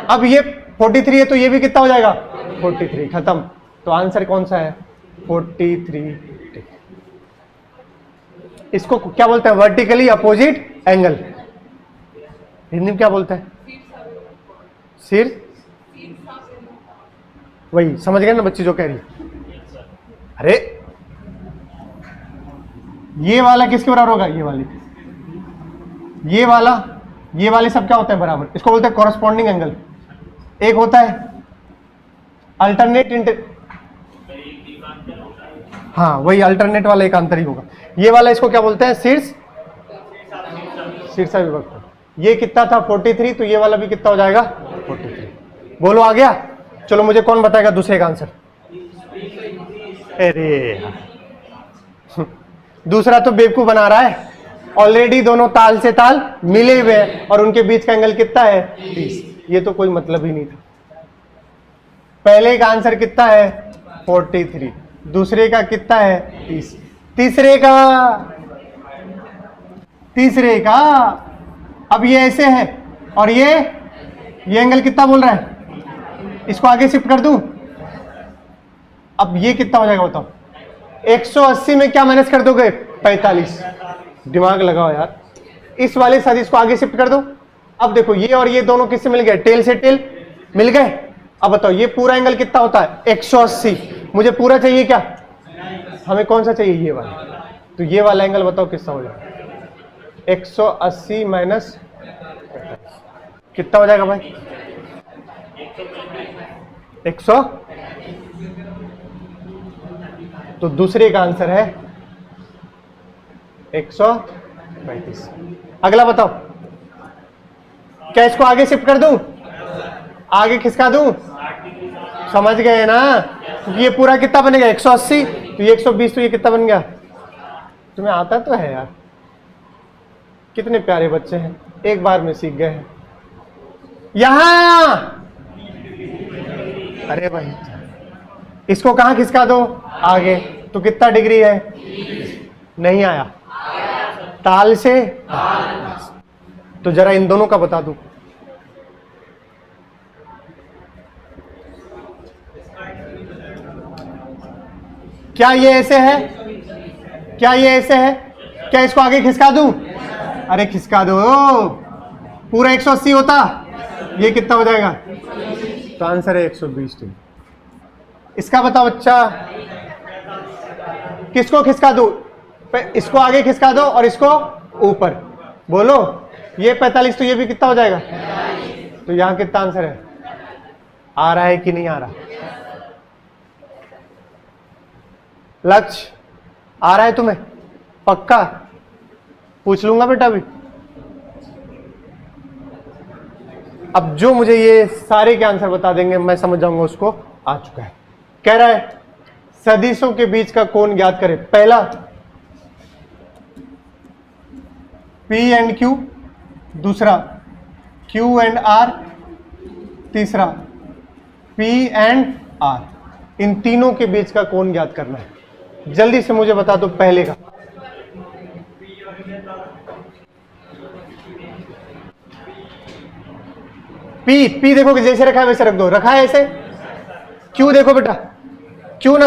अब ये 43 है तो ये भी कितना हो जाएगा? 43। खत्म। तो आंसर कौन सा है? 43। इसको क्या बोलते हैं? Vertically opposite angle. हिंदी में क्या बोलते हैं? सिर। वही समझ गए ना बच्ची जो कह रही है। अरे ये वाला किसके बराबर होगा? ये वाले सब क्या होता है? बराबर। इसको बोलते हैं कॉरस्पॉन्डिंग एंगल। एक होता है अल्टरनेट हाँ, वही अल्टरनेट वाला एक अंतर ही होगा। ये वाला इसको क्या बोलते हैं? शीर्षा विभक्त। ये कितना था? 43। तो ये वाला भी कितना हो जाएगा? 43। बोलो आ गया? चलो मुझे कौन बताएगा दूसरे का आंसर? अरे दूसरा तो बेवकूफ बना रहा है। ऑलरेडी दोनों ताल से ताल मिले हुए हैं और उनके बीच का एंगल कितना है? 30। ये तो कोई मतलब ही नहीं था। पहले का आंसर कितना है? 43। दूसरे का कितना है? 30। तीसरे का अब ये ऐसे है और ये एंगल कितना बोल रहा है? इसको आगे शिफ्ट कर दूं। अब ये कितना हो जाएगा बताओ? 180 में क्या माइनस कर दोगे? 45। दिमाग लगाओ यार। इस वाले सदिश को आगे शिफ्ट कर दो। अब देखो ये और ये दोनों किससे मिल गए? टेल से टेल मिल गए। अब बताओ ये पूरा एंगल कितना होता है? 180। मुझे पूरा चाहिए क्या? हमें कौन सा चाहिए? ये वाला। तो ये वाला एंगल बताओ कितना हो जाएगा? 180 माइनस कितना हो जाएगा भाई? 100, तो दूसरे का आंसर है 132। अगला बताओ, क्या इसको आगे शिफ्ट कर दूं, आगे खिसका दूं? समझ गए ना? क्योंकि ये पूरा कितना बनेगा 180, तो ये 120, तो ये कितना बन गया? तुम्हें आता तो है यार, कितने प्यारे बच्चे हैं, एक बार में सीख गए हैं। यहां, अरे भाई इसको कहां खिसका दो? आगे, तो कितना डिग्री है? नहीं आया, ताल से तो जरा इन दोनों का बता दूं। क्या ये ऐसे है? क्या ये ऐसे है? क्या इसको आगे खिसका दूं? अरे खिसका दो, पूरा 180 होता, ये कितना हो जाएगा? तो आंसर है 120 डिग्री। इसका बताओ बच्चा, किसको खिसका दो? इसको आगे खिसका दो और इसको ऊपर, बोलो। ये 45, तो ये भी कितना हो जाएगा? तो यहां कितना आंसर है? आ रहा है कि नहीं आ रहा? लक्ष्य आ रहा है तुम्हें? पक्का? पूछ लूंगा बेटा अभी। अब जो मुझे ये सारे के आंसर बता देंगे मैं समझ जाऊंगा उसको आ चुका है। कह रहा है सदिशों के बीच का कोण ज्ञात करें। पहला P एंड Q, दूसरा Q एंड R, तीसरा P एंड R। इन तीनों के बीच का कोण ज्ञात करना है। जल्दी से मुझे बता दो पहले का। P देखो कि जैसे रखा है वैसे रख दो। रखा है ऐसे। Q देखो बेटा, क्यों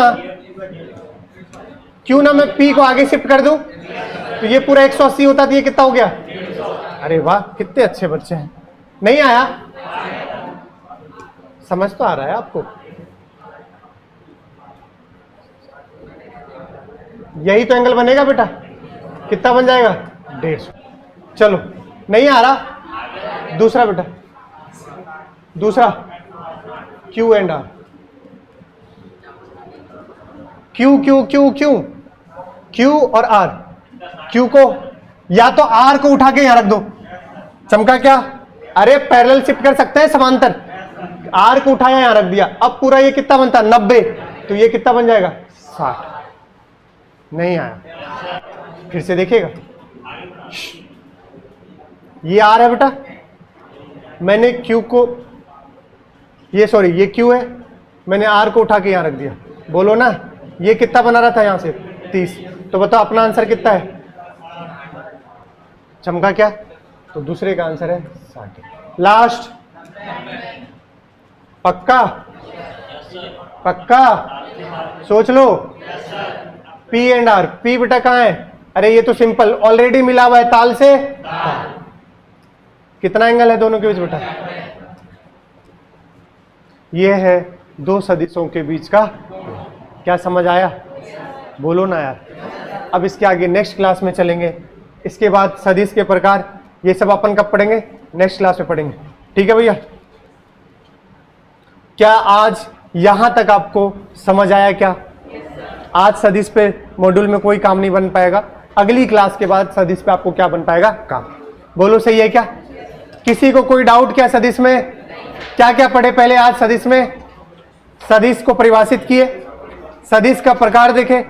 ना मैं P को आगे शिफ्ट कर दूं, तो ये पूरा 180 होता, तो ये कितना हो गया? अरे वाह, कितने अच्छे बच्चे हैं। नहीं आया? समझ तो आ रहा है आपको? यही तो एंगल बनेगा बेटा। कितना बन जाएगा? 150। चलो, नहीं आ रहा? दूसरा बेटा, दूसरा Q एंड R। Q और R। Q को या तो R को उठा के यहां रख दो। चमका क्या? अरे पैरेलल शिफ्ट कर सकते हैं, समांतर। R को उठाया यहां रख दिया। अब पूरा ये कितना बनता? 90। तो ये कितना बन जाएगा? 60। नहीं आया? फिर से देखिएगा। ये R है बेटा, मैंने Q को, ये Q है, मैंने R को उठा के यहां रख दिया। बोलो ना, ये कितना बना रहा था यहां से? 30। तो बताओ अपना आंसर कितना है? चमका क्या? तो दूसरे का आंसर है 60। लास्ट, पक्का? सोच लो। P and R। P बेटा कहां है? अरे ये तो सिंपल, ऑलरेडी मिला हुआ है ताल से। कितना एंगल है दोनों के बीच बेटा? ये है दो सदिशों के बीच का। क्या समझ आया? बोलो ना यार। अब इसके आगे नेक्स्ट क्लास में चलेंगे। इसके बाद सदिश के प्रकार, ये सब अपन कब पढ़ेंगे? नेक्स्ट क्लास में पढ़ेंगे। ठीक है भैया? क्या आज यहां तक आपको समझ आया? क्या आज सदिश पे मॉड्यूल में कोई काम नहीं बन पाएगा? अगली क्लास के बाद सदिश पे आपको क्या बन पाएगा? काम। बोलो सही है क्या? किसी को कोई डाउट क्या सदिश में? क्या क्या पढ़े पहले आज सदिश में? सदिश को परिभाषित किए, सदिश का प्रकार देखे,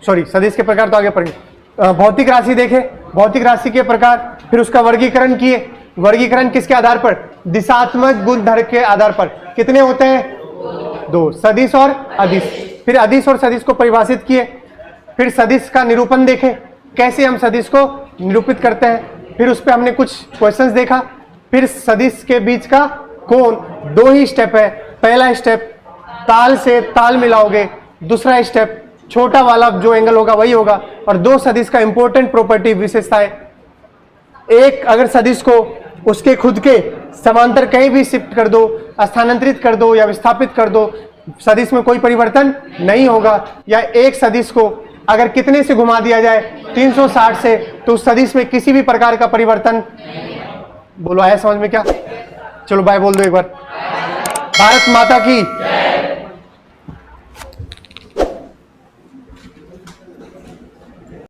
सदिश के प्रकार तो आगे पढ़ेंगे। भौतिक राशि देखे, भौतिक राशि के प्रकार, फिर उसका वर्गीकरण किए। वर्गीकरण किसके आधार पर? दिशात्मक गुणधर्म के आधार पर। कितने होते हैं? 2, सदिश और अदिश। फिर अदिश और सदिश को परिभाषित किए। फिर सदिश का निरूपण देखे, कैसे हम सदिश को निरूपित करते हैं। फिर उस पर हमने कुछ क्वेश्चंस देखा। फिर सदिश के बीच का कोण 2 ही स्टेप है। पहला स्टेप ताल से ताल मिलाओगे, दूसरा स्टेप छोटा वाला जो एंगल होगा वही होगा। और 2 सदिश का इंपॉर्टेंट प्रॉपर्टी विशेषताएं, एक अगर सदिश को उसके खुद के समांतर कहीं भी शिफ्ट कर दो, स्थानांतरित कर दो या विस्थापित कर दो, सदिश में कोई परिवर्तन नहीं होगा। या एक सदिश को अगर कितने से घुमा दिया जाए? 360 से, तो उस सदिश में किसी भी प्रकार का परिवर्तन। बोलो आया समझ में क्या? चलो बाय बोल दो एक बार। भारत माता की